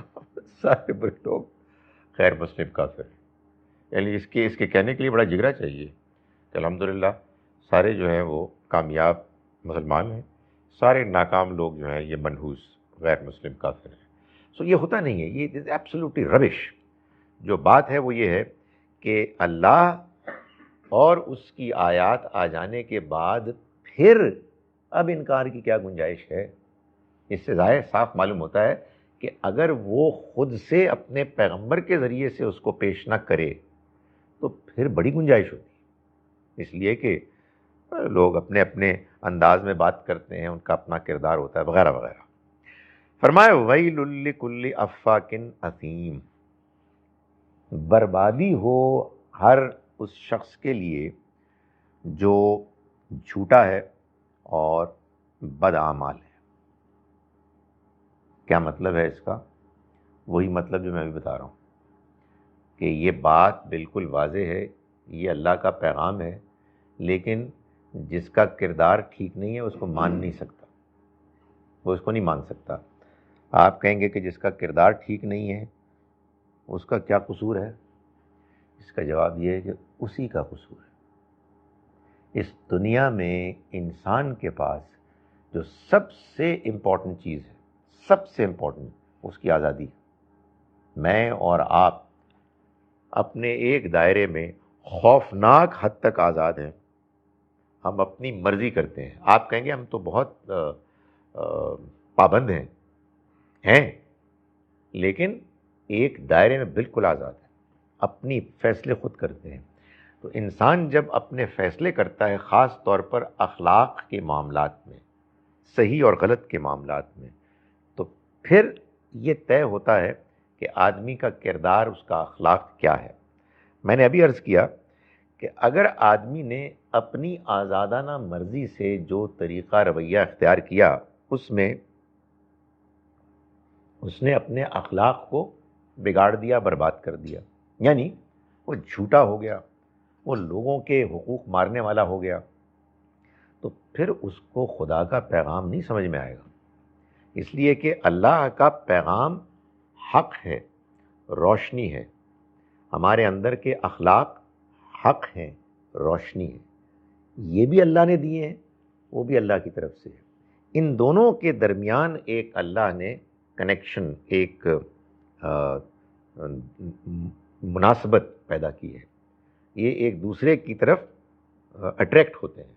سارے برے لوگ غیر مسلم کافر ہیں. یعنی اس کے کہنے کے لیے بڑا جگرا چاہیے کہ الحمدللہ سارے جو ہیں وہ کامیاب مسلمان ہیں، سارے ناکام لوگ جو ہیں یہ منحوس غیر مسلم کافر ہیں. سو یہ ہوتا نہیں ہے، یہ از ایبسلیوٹلی ربش. جو بات ہے وہ یہ ہے کہ اللہ اور اس کی آیات آ جانے کے بعد پھر اب انکار کی کیا گنجائش ہے؟ اس سے ظاہر صاف معلوم ہوتا ہے کہ اگر وہ خود سے اپنے پیغمبر کے ذریعے سے اس کو پیش نہ کرے تو پھر بڑی گنجائش ہوتی ہے. اس لیے کہ لوگ اپنے اپنے انداز میں بات کرتے ہیں، ان کا اپنا کردار ہوتا ہے وغیرہ وغیرہ. فرمایا ویل لکل افاک اثیم، بربادی ہو ہر اس شخص کے لیے جو جھوٹا ہے اور بدعمال ہے. کیا مطلب ہے اس کا؟ وہی مطلب جو میں ابھی بتا رہا ہوں کہ یہ بات بالکل واضح ہے، یہ اللہ کا پیغام ہے، لیکن جس کا کردار ٹھیک نہیں ہے اس کو مان نہیں سکتا، وہ اس کو نہیں مان سکتا. آپ کہیں گے کہ جس کا کردار ٹھیک نہیں ہے اس کا کیا قصور ہے؟ اس کا جواب یہ ہے کہ اسی کا قصور ہے. اس دنیا میں انسان کے پاس جو سب سے امپورٹنٹ چیز ہے، سب سے امپورٹنٹ، اس کی آزادی ہے. میں اور آپ اپنے ایک دائرے میں خوفناک حد تک آزاد ہیں، ہم اپنی مرضی کرتے ہیں. آپ کہیں گے ہم تو بہت پابند ہیں، لیکن ایک دائرے میں بالکل آزاد ہیں. اپنی فیصلے خود کرتے ہیں. تو انسان جب اپنے فیصلے کرتا ہے، خاص طور پر اخلاق کے معاملات میں، صحیح اور غلط کے معاملات میں، تو پھر یہ طے ہوتا ہے کہ آدمی کا کردار، اس کا اخلاق کیا ہے. میں نے ابھی عرض کیا کہ اگر آدمی نے اپنی آزادانہ مرضی سے جو طریقہ رویہ اختیار کیا، اس میں اس نے اپنے اخلاق کو بگاڑ دیا، برباد کر دیا. یعنی وہ جھوٹا ہو گیا، وہ لوگوں کے حقوق مارنے والا ہو گیا، تو پھر اس کو خدا کا پیغام نہیں سمجھ میں آئے گا. اس لیے کہ اللہ کا پیغام حق ہے، روشنی ہے. ہمارے اندر کے اخلاق حق ہیں، روشنی ہے. یہ بھی اللہ نے دیے ہیں، وہ بھی اللہ کی طرف سے ہے. ان دونوں کے درمیان ایک اللہ نے کنیکشن، ایک مناسبت پیدا کی ہے. یہ ایک دوسرے کی طرف اٹریکٹ ہوتے ہیں.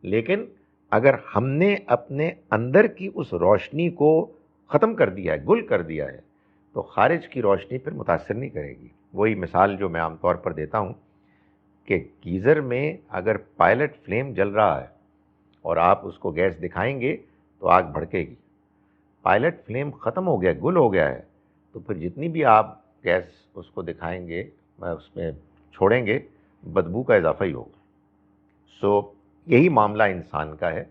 لیکن اگر ہم نے اپنے اندر کی اس روشنی کو ختم کر دیا ہے، گل کر دیا ہے، تو خارج کی روشنی پھر متاثر نہیں کرے گی. وہی مثال جو میں عام طور پر دیتا ہوں کہ گیزر میں اگر پائلٹ فلیم جل رہا ہے اور آپ اس کو گیس دکھائیں گے تو آگ بھڑکے گی. پائلٹ فلیم ختم ہو گیا، گل ہو گیا ہے، تو پھر جتنی بھی آپ گیس اس کو دکھائیں گے، اس میں چھوڑیں گے، بدبو کا اضافہ ہی ہوگا. یہی معاملہ انسان کا ہے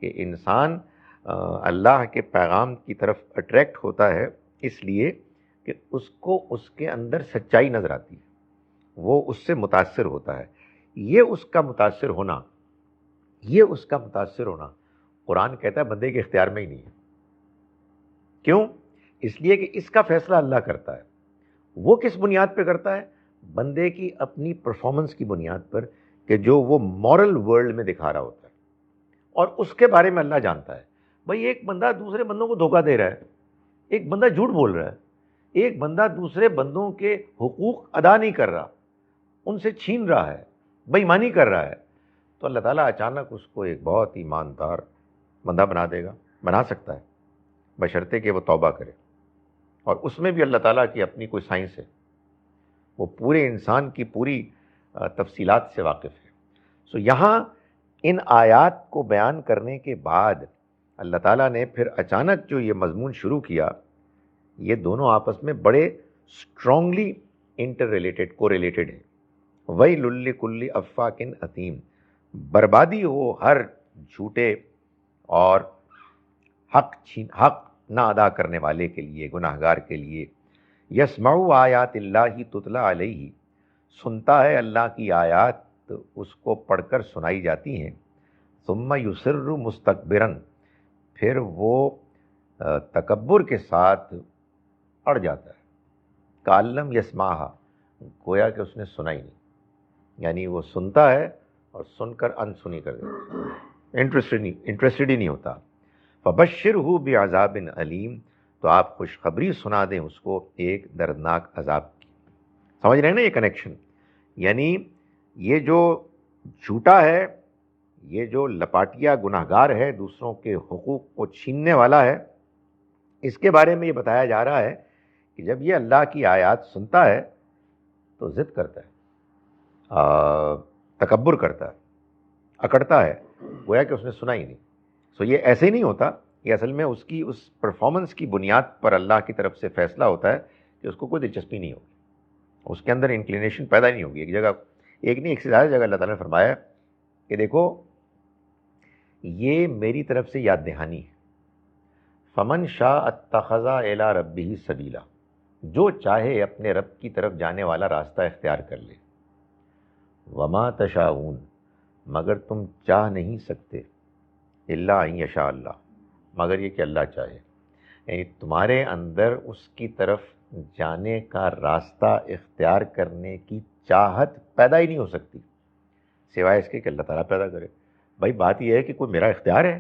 کہ انسان اللہ کے پیغام کی طرف اٹریکٹ ہوتا ہے اس لیے کہ اس کو اس کے اندر سچائی نظر آتی ہے، وہ اس سے متاثر ہوتا ہے. یہ اس کا متاثر ہونا قرآن کہتا ہے بندے کے اختیار میں ہی نہیں ہے. کیوں؟ اس لیے کہ اس کا فیصلہ اللہ کرتا ہے. وہ کس بنیاد پہ کرتا ہے؟ بندے کی اپنی پرفارمنس کی بنیاد پر، کہ جو وہ مورل ورلڈ میں دکھا رہا ہوتا ہے، اور اس کے بارے میں اللہ جانتا ہے. بھئی ایک بندہ دوسرے بندوں کو دھوکہ دے رہا ہے، ایک بندہ جھوٹ بول رہا ہے، ایک بندہ دوسرے بندوں کے حقوق ادا نہیں کر رہا، ان سے چھین رہا ہے، بے ایمانی کر رہا ہے، تو اللہ تعالیٰ اچانک اس کو ایک بہت ایماندار بندہ بنا سکتا ہے، بشرطے کہ وہ توبہ کرے. اور اس میں بھی اللہ تعالیٰ کی اپنی کوئی سائنس ہے، وہ پورے انسان کی پوری تفصیلات سے واقف ہے. یہاں ان آیات کو بیان کرنے کے بعد اللہ تعالیٰ نے پھر اچانک جو یہ مضمون شروع کیا، یہ دونوں آپس میں بڑے اسٹرانگلی انٹر ریلیٹڈ، کو ریلیٹڈ ہیں. وَيْلٌ لِّكُلِّ أَفَّاكٍ أَثِيمٍ، بربادی ہو ہر جھوٹے اور حق نہ ادا کرنے والے کے لیے، گناہگار کے لیے. یسمعُ آیات اللہ تتلیٰ علیہ، سنتا ہے اللہ کی آیات، اس کو پڑھ کر سنائی جاتی ہیں. ثم یصر مستکبرا، پھر وہ تکبر کے ساتھ اڑ جاتا ہے. کالم یسمعھا، گویا کہ اس نے سنا ہی نہیں. یعنی وہ سنتا ہے اور سن کر انسنی کر دیتا ہے، انٹرسٹڈ ہی نہیں ہوتا. فبشرہ بعذاب علیم، تو آپ خوشخبری سنا دیں اس کو ایک دردناک عذاب کی. سمجھ رہے ہیں نا یہ کنیکشن؟ یعنی یہ جو جھوٹا ہے، یہ جو لپاٹیا گناہگار ہے، دوسروں کے حقوق کو چھیننے والا ہے، اس کے بارے میں یہ بتایا جا رہا ہے کہ جب یہ اللہ کی آیات سنتا ہے تو ضد کرتا ہے، تکبر کرتا ہے، اکڑتا ہے، گویا کہ اس نے سنا ہی نہیں. یہ ایسے ہی نہیں ہوتا، یہ اصل میں اس کی اس پرفارمنس کی بنیاد پر اللہ کی طرف سے فیصلہ ہوتا ہے کہ اس کو کوئی دلچسپی نہیں ہوگی، اس کے اندر انکلینیشن پیدا نہیں ہوگی. ایک سے زیادہ جگہ اللہ تعالیٰ نے فرمایا کہ دیکھو یہ میری طرف سے یاد دہانی ہے. فمن شاء اتخذ الی ربہ سبیلا، جو چاہے اپنے رب کی طرف جانے والا راستہ اختیار کر لے. وما تشاءون، مگر تم چاہ نہیں سکتے، الا ان یشاء اللہ، مگر یہ کہ اللہ چاہے. یعنی تمہارے اندر اس کی طرف جانے کا راستہ اختیار کرنے کی چاہت پیدا ہی نہیں ہو سکتی سوائے اس کے کہ اللہ تعالیٰ پیدا کرے. بھائی بات یہ ہے کہ کوئی میرا اختیار ہے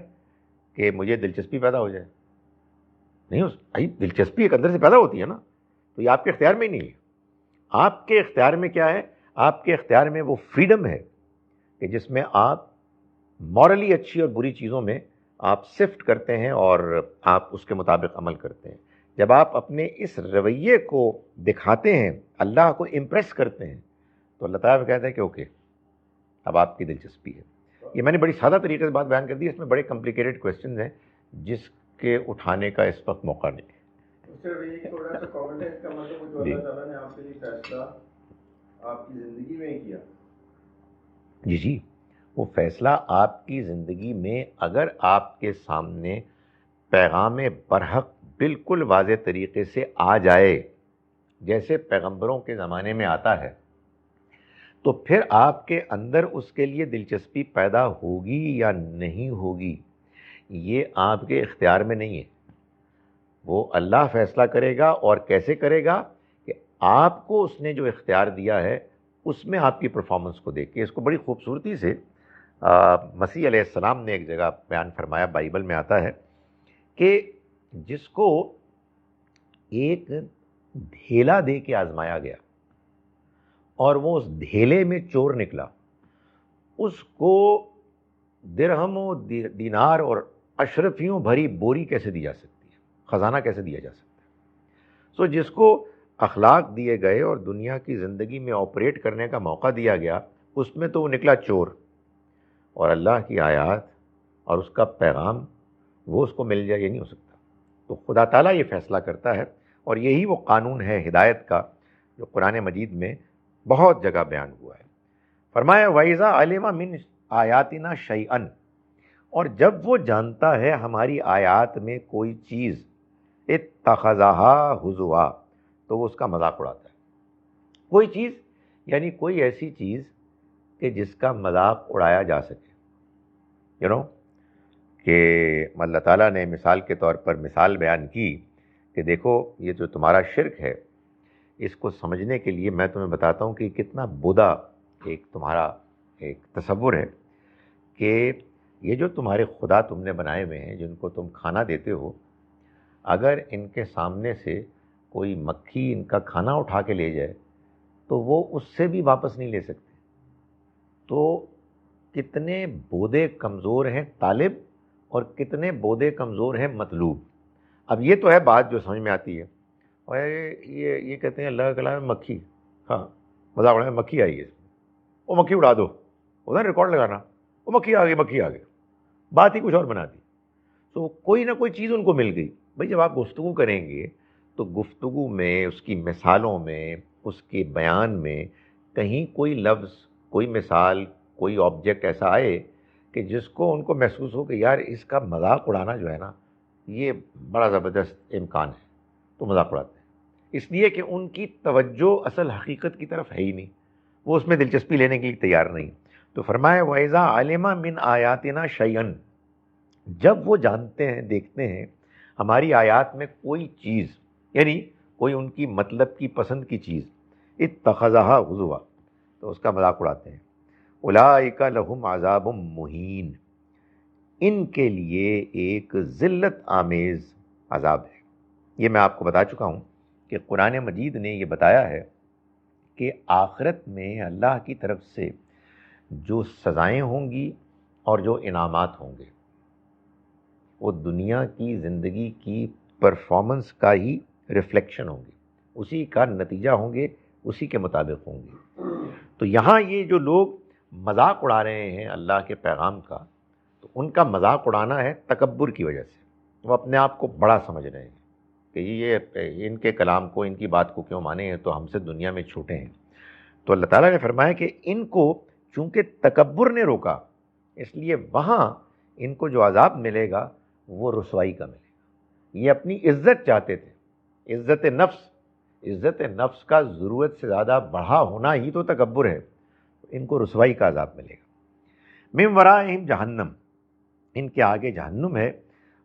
کہ مجھے دلچسپی پیدا ہو جائے؟ نہیں، بھائی دلچسپی ایک اندر سے پیدا ہوتی ہے نا، تو یہ آپ کے اختیار میں ہی نہیں ہے. آپ کے اختیار میں کیا ہے؟ آپ کے اختیار میں وہ فریڈم ہے کہ جس میں آپ مورلی اچھی اور بری چیزوں میں آپ سفٹ کرتے ہیں اور آپ اس کے مطابق عمل کرتے ہیں. جب آپ اپنے اس رویے کو دکھاتے ہیں، اللہ کو امپریس کرتے ہیں، تو اللہ تعالیٰ کہتا ہے کہ اوکے اب آپ کی دلچسپی ہے. یہ میں نے بڑی سادہ طریقے سے بات بیان کر دی، اس میں بڑے کمپلیکیٹڈ کویشچنز ہیں جس کے اٹھانے کا اس وقت موقع نہیں. صرف یہ تھوڑا سا کامنٹ ہے، اس کا مطلب جو اللہ تعالیٰ نے آپ کے لیے فیصلہ آپ کی زندگی میں ہی کیا. جی وہ فیصلہ آپ کی زندگی میں اگر آپ کے سامنے پیغام برحق بالکل واضح طریقے سے آ جائے جیسے پیغمبروں کے زمانے میں آتا ہے، تو پھر آپ کے اندر اس کے لیے دلچسپی پیدا ہوگی یا نہیں ہوگی یہ آپ کے اختیار میں نہیں ہے. وہ اللہ فیصلہ کرے گا، اور کیسے کرے گا کہ آپ کو اس نے جو اختیار دیا ہے اس میں آپ کی پرفارمنس کو دیکھ کے. اس کو بڑی خوبصورتی سے مسیح علیہ السلام نے ایک جگہ بیان فرمایا، بائبل میں آتا ہے کہ جس کو ایک ڈھیلا دے کے آزمایا گیا اور وہ اس ڈھیلے میں چور نکلا، اس کو درہم و دینار اور اشرفیوں بھری بوری کیسے دی جا سکتی ہے، خزانہ کیسے دیا جا سکتا ہے. سو جس کو اخلاق دیے گئے اور دنیا کی زندگی میں آپریٹ کرنے کا موقع دیا گیا، اس میں تو وہ نکلا چور، اور اللہ کی آیات اور اس کا پیغام وہ اس کو مل جائے یہ نہیں ہو سکتا. تو خدا تعالیٰ یہ فیصلہ کرتا ہے، اور یہی وہ قانون ہے ہدایت کا جو قرآن مجید میں بہت جگہ بیان ہوا ہے. فرمایا وَإِذَا عَلِمَ مِنْ آیاتنا شَيْئًا، اور جب وہ جانتا ہے ہماری آیات میں کوئی چیز، اتخذها ہزوا، تو وہ اس کا مذاق اڑاتا ہے. کوئی چیز یعنی کوئی ایسی چیز کہ جس کا مذاق اڑایا جا سکے. کہ اللہ تعالیٰ نے مثال کے طور پر مثال بیان کی کہ دیکھو یہ جو تمہارا شرک ہے، اس کو سمجھنے کے لیے میں تمہیں بتاتا ہوں کہ کتنا بودا ایک تمہارا ایک تصور ہے کہ یہ جو تمہارے خدا تم نے بنائے ہوئے ہیں جن کو تم کھانا دیتے ہو، اگر ان کے سامنے سے کوئی مکھی ان کا کھانا اٹھا کے لے جائے تو وہ اس سے بھی واپس نہیں لے سکتے. تو کتنے بودے کمزور ہیں طالب اور کتنے بودے کمزور ہیں مطلوب. اب یہ تو ہے بات جو سمجھ میں آتی ہے، اور یہ کہتے ہیں اللہ کا کلام ہے مکھی، ہاں مذاق اڑایا مکھی آئی ہے، وہ مکھی اڑا دو، ادھر ریکارڈ لگانا، وہ مکھی آ گئی مکھی آ گئی، بات ہی کچھ اور بنا دی. تو کوئی نہ کوئی چیز ان کو مل گئی. بھائی جب آپ گفتگو کریں گے تو گفتگو میں اس کی مثالوں میں اس کے بیان میں کہیں کوئی لفظ، کوئی مثال، کوئی آبجیکٹ ایسا آئے کہ جس کو ان کو محسوس ہو کہ یار اس کا مذاق اڑانا جو ہے نا یہ بڑا زبردست امکان ہے، تو مذاق اڑاتے ہیں. اس لیے کہ ان کی توجہ اصل حقیقت کی طرف ہے ہی نہیں، وہ اس میں دلچسپی لینے کے لیے تیار نہیں. تو فرمایا وَإِذَا عَلِمَ مِنْ آیَاتِنَا شَيْئًا، جب وہ جانتے ہیں دیکھتے ہیں ہماری آیات میں کوئی چیز، یعنی کوئی ان کی مطلب کی پسند کی چیز، اتخذها ہزوا، تو اس کا مذاق اڑاتے ہیں. اولئک لہم عذاب مہین، ان کے لیے ایک ذلت آمیز عذاب ہے. یہ میں آپ کو بتا چکا ہوں کہ قرآن مجید نے یہ بتایا ہے کہ آخرت میں اللہ کی طرف سے جو سزائیں ہوں گی اور جو انعامات ہوں گے وہ دنیا کی زندگی کی پرفارمنس کا ہی ریفلیکشن ہوں گے، اسی کا نتیجہ ہوں گے، اسی کے مطابق ہوں گے. تو یہاں یہ جو لوگ مذاق اڑا رہے ہیں اللہ کے پیغام کا، تو ان کا مذاق اڑانا ہے تکبر کی وجہ سے. وہ اپنے آپ کو بڑا سمجھ رہے ہیں کہ یہ ان کے کلام کو، ان کی بات کو کیوں مانے ہیں، تو ہم سے دنیا میں چھوٹے ہیں. تو اللہ تعالیٰ نے فرمایا کہ ان کو چونکہ تکبر نے روکا، اس لیے وہاں ان کو جو عذاب ملے گا وہ رسوائی کا ملے گا. یہ اپنی عزت چاہتے تھے، عزت نفس کا ضرورت سے زیادہ بڑھا ہونا ہی تو تکبر ہے. ان کو رسوائی کا عذاب ملے گا. من ورائہم جہنم، ان کے آگے جہنم ہے.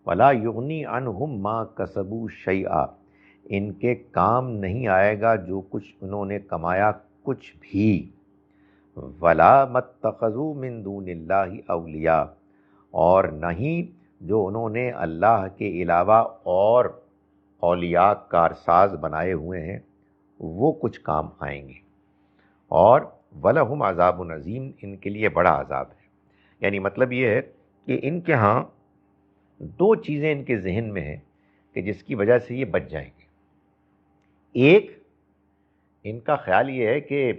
ولا یغنی عنہم ما کسبوا شیئا، ان کے کام نہیں آئے گا جو کچھ انہوں نے کمایا کچھ بھی. ولا متخذوا من دون اللہ اولیاء، اور نہیں جو انہوں نے اللہ کے علاوہ اور اولیاء کارساز بنائے ہوئے ہیں وہ کچھ کام آئیں گے. اور وَلَهُمْ عَذَابٌ عَظِيمٌ، ان کے لیے بڑا عذاب ہے. یعنی مطلب یہ ہے کہ ان کے ہاں دو چیزیں ان کے ذہن میں ہیں کہ جس کی وجہ سے یہ بچ جائیں گے۔ ایک، ان کا خیال یہ ہے کہ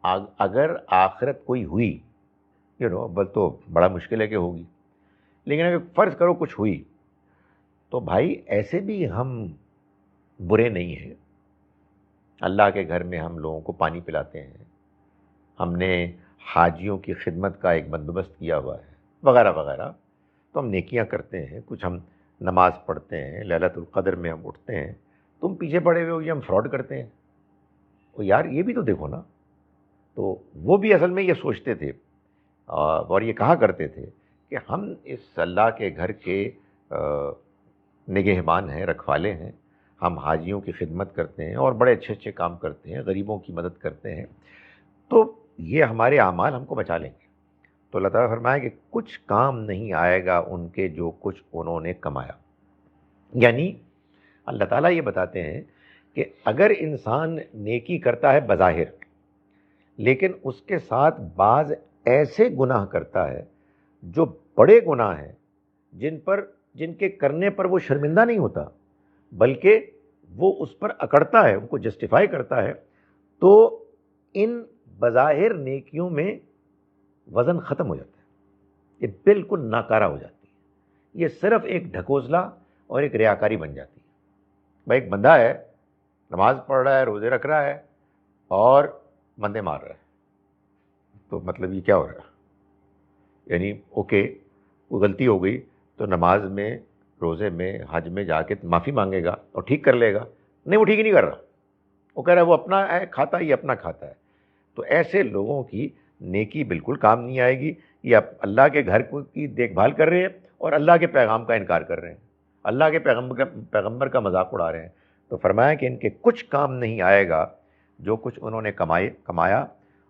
اگر آخرت کوئی ہوئی بل تو بڑا مشکل ہے کہ ہوگی، لیکن اگر فرض کرو کچھ ہوئی تو بھائی ایسے بھی ہم برے نہیں ہیں۔ اللہ کے گھر میں ہم لوگوں کو پانی پلاتے ہیں، ہم نے حاجیوں کی خدمت کا ایک بندوبست کیا ہوا ہے، وغیرہ وغیرہ، تو ہم نیکیاں کرتے ہیں، کچھ ہم نماز پڑھتے ہیں، لیلۃ القدر میں ہم اٹھتے ہیں، تم پیچھے پڑے ہوئے ہو کہ ہم فراڈ کرتے ہیں۔ تو یار یہ بھی تو دیکھو نا۔ تو وہ بھی اصل میں یہ سوچتے تھے اور یہ کہا کرتے تھے کہ ہم اس اللہ کے گھر کے نگہبان ہیں، رکھوالے ہیں، ہم حاجیوں کی خدمت کرتے ہیں اور بڑے اچھے اچھے کام کرتے ہیں، غریبوں کی مدد کرتے ہیں، تو یہ ہمارے اعمال ہم کو بچا لیں گے۔ تو اللہ تعالیٰ فرمایا کہ کچھ کام نہیں آئے گا ان کے جو کچھ انہوں نے کمایا۔ یعنی اللہ تعالیٰ یہ بتاتے ہیں کہ اگر انسان نیکی کرتا ہے بظاہر، لیکن اس کے ساتھ بعض ایسے گناہ کرتا ہے جو بڑے گناہ ہیں، جن کے کرنے پر وہ شرمندہ نہیں ہوتا، بلکہ وہ اس پر اکڑتا ہے، ان کو جسٹیفائی کرتا ہے، تو ان بظاہر نیکیوں میں وزن ختم ہو جاتا ہے، یہ بالکل ناکارہ ہو جاتی ہے، یہ صرف ایک ڈھکوسلا اور ایک ریاکاری بن جاتی ہے۔ بھائی ایک بندہ ہے، نماز پڑھ رہا ہے، روزے رکھ رہا ہے اور بندے مار رہا ہے، تو مطلب یہ کیا ہو رہا ہے؟ یعنی اوکے، کوئی غلطی ہو گئی تو نماز میں، روزے میں، حج میں جا کے معافی مانگے گا اور ٹھیک کر لے گا؟ نہیں، وہ ٹھیک ہی نہیں کر رہا، وہ کہہ رہا ہے وہ اپنا ہے، کھاتا ہے، یہ اپنا کھاتا ہے۔ تو ایسے لوگوں کی نیکی بالکل کام نہیں آئے گی، یہ اللہ کے گھر کی دیکھ بھال کر رہے ہیں اور اللہ کے پیغام کا انکار کر رہے ہیں، اللہ کے پیغمبر کا مذاق اڑا رہے ہیں۔ تو فرمایا کہ ان کے کچھ کام نہیں آئے گا جو کچھ انہوں نے کمایا،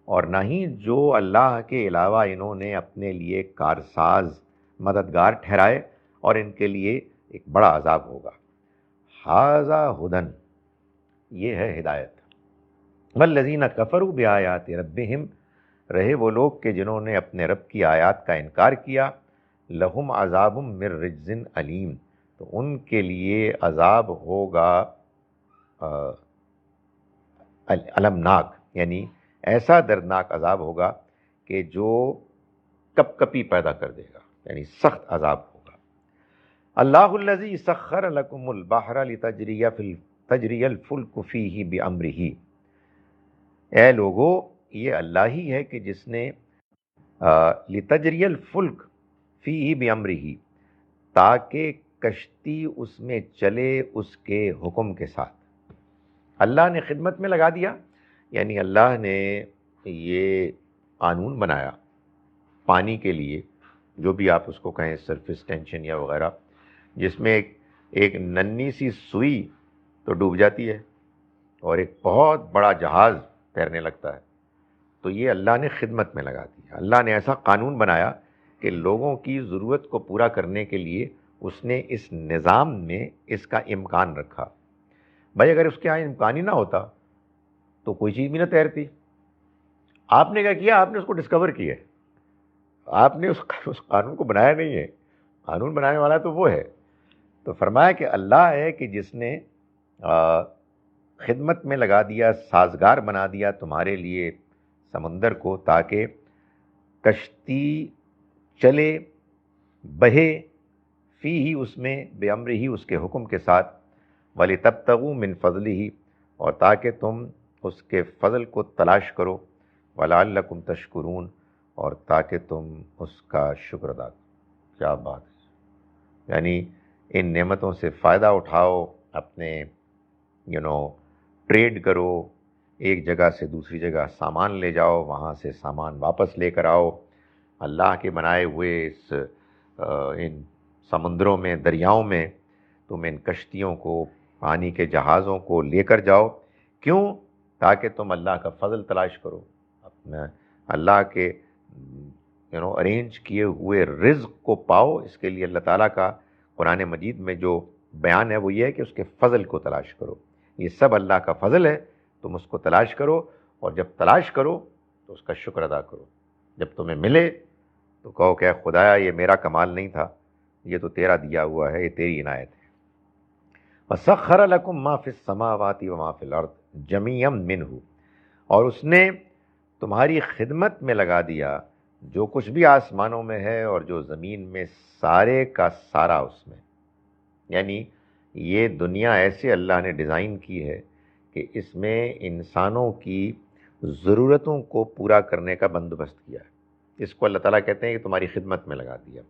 اور نہ ہی جو اللہ کے علاوہ انہوں نے اپنے لیے کارساز، مددگار ٹھہرائے، اور ان کے لیے ایک بڑا عذاب ہوگا۔ ھذا ھدی، یہ ہے ہدایت۔ والذین کفروا بآیات ربہم، رہے وہ لوگ کہ جنہوں نے اپنے رب کی آیات کا انکار کیا، لہم عذاب من رجز علیم، تو ان کے لیے عذاب ہوگا المناک، یعنی ایسا دردناک عذاب ہوگا کہ جو کپ کپی پیدا کر دے گا، یعنی سخت عذاب ہوگا۔ اللہ الذی سخر لکم البحر لتجری الفلک فیہ بامرہ، اے لوگو یہ اللہ ہی ہے کہ جس نے لتجری الفلک فیہ بامرہ، تاکہ کشتی اس میں چلے اس کے حکم کے ساتھ۔ اللہ نے خدمت میں لگا دیا، یعنی اللہ نے یہ قانون بنایا پانی کے لیے، جو بھی آپ اس کو کہیں، سرفیس ٹینشن یا وغیرہ، جس میں ایک ننھی سی سوئی تو ڈوب جاتی ہے اور ایک بہت بڑا جہاز تیرنے لگتا ہے۔ تو یہ اللہ نے خدمت میں لگا دیا۔ اللہ نے ایسا قانون بنایا کہ لوگوں کی ضرورت کو پورا کرنے کے لیے اس نے اس نظام میں اس کا امکان رکھا۔ بھائی اگر اس کے یہاں امکان ہی نہ ہوتا تو کوئی چیز بھی نہ تیرتی۔ آپ نے کیا کیا؟ آپ نے اس کو ڈسکور کیا ہے، آپ نے اس قانون کو بنایا نہیں ہے، قانون بنانے والا تو وہ ہے۔ تو فرمایا کہ اللہ ہے کہ جس نے خدمت میں لگا دیا، سازگار بنا دیا تمہارے لیے سمندر کو، تاکہ کشتی چلے، بہے، فی ہی اس میں، بے امر ہی اس کے حکم کے ساتھ، وَلِتَبْتَغُوا مِنْ فَضْلِهِ، اور تاکہ تم اس کے فضل کو تلاش کرو، وَلَعَلَّكُمْ تَشْكُرُونَ، اور تاکہ تم اس کا شکر ادا کرو۔ کیا بات ہے! یعنی ان نعمتوں سے فائدہ اٹھاؤ، اپنے ٹریڈ کرو، ایک جگہ سے دوسری جگہ سامان لے جاؤ، وہاں سے سامان واپس لے کر آؤ، اللہ کے بنائے ہوئے ان سمندروں میں، دریاؤں میں تم ان کشتیوں کو، پانی کے جہازوں کو لے کر جاؤ۔ کیوں؟ تاکہ تم اللہ کا فضل تلاش کرو، اپنا اللہ کے ارینج کیے ہوئے رزق کو پاؤ۔ اس کے لیے اللہ تعالیٰ کا قرآن مجید میں جو بیان ہے وہ یہ ہے کہ اس کے فضل کو تلاش کرو۔ یہ سب اللہ کا فضل ہے، تم اس کو تلاش کرو، اور جب تلاش کرو تو اس کا شکر ادا کرو۔ جب تمہیں ملے تو کہو کہ اے خدایا یہ میرا کمال نہیں تھا، یہ تو تیرا دیا ہوا ہے، یہ تیری عنایت ہے۔ وَسَخَّرَ لَكُم مَّا فِي السَّمَاوَاتِ وَمَا فِي الْأَرْضِ جَمِيعًا مِّنْهُ، اور اس نے تمہاری خدمت میں لگا دیا جو کچھ بھی آسمانوں میں ہے اور جو زمین میں سارے کا سارا اس میں. یعنی یہ دنیا ایسے اللہ نے ڈیزائن کی ہے کہ اس میں انسانوں کی ضرورتوں کو پورا کرنے کا بندوبست کیا ہے. اس کو اللہ تعالیٰ کہتے ہیں کہ تمہاری خدمت میں لگا دیا.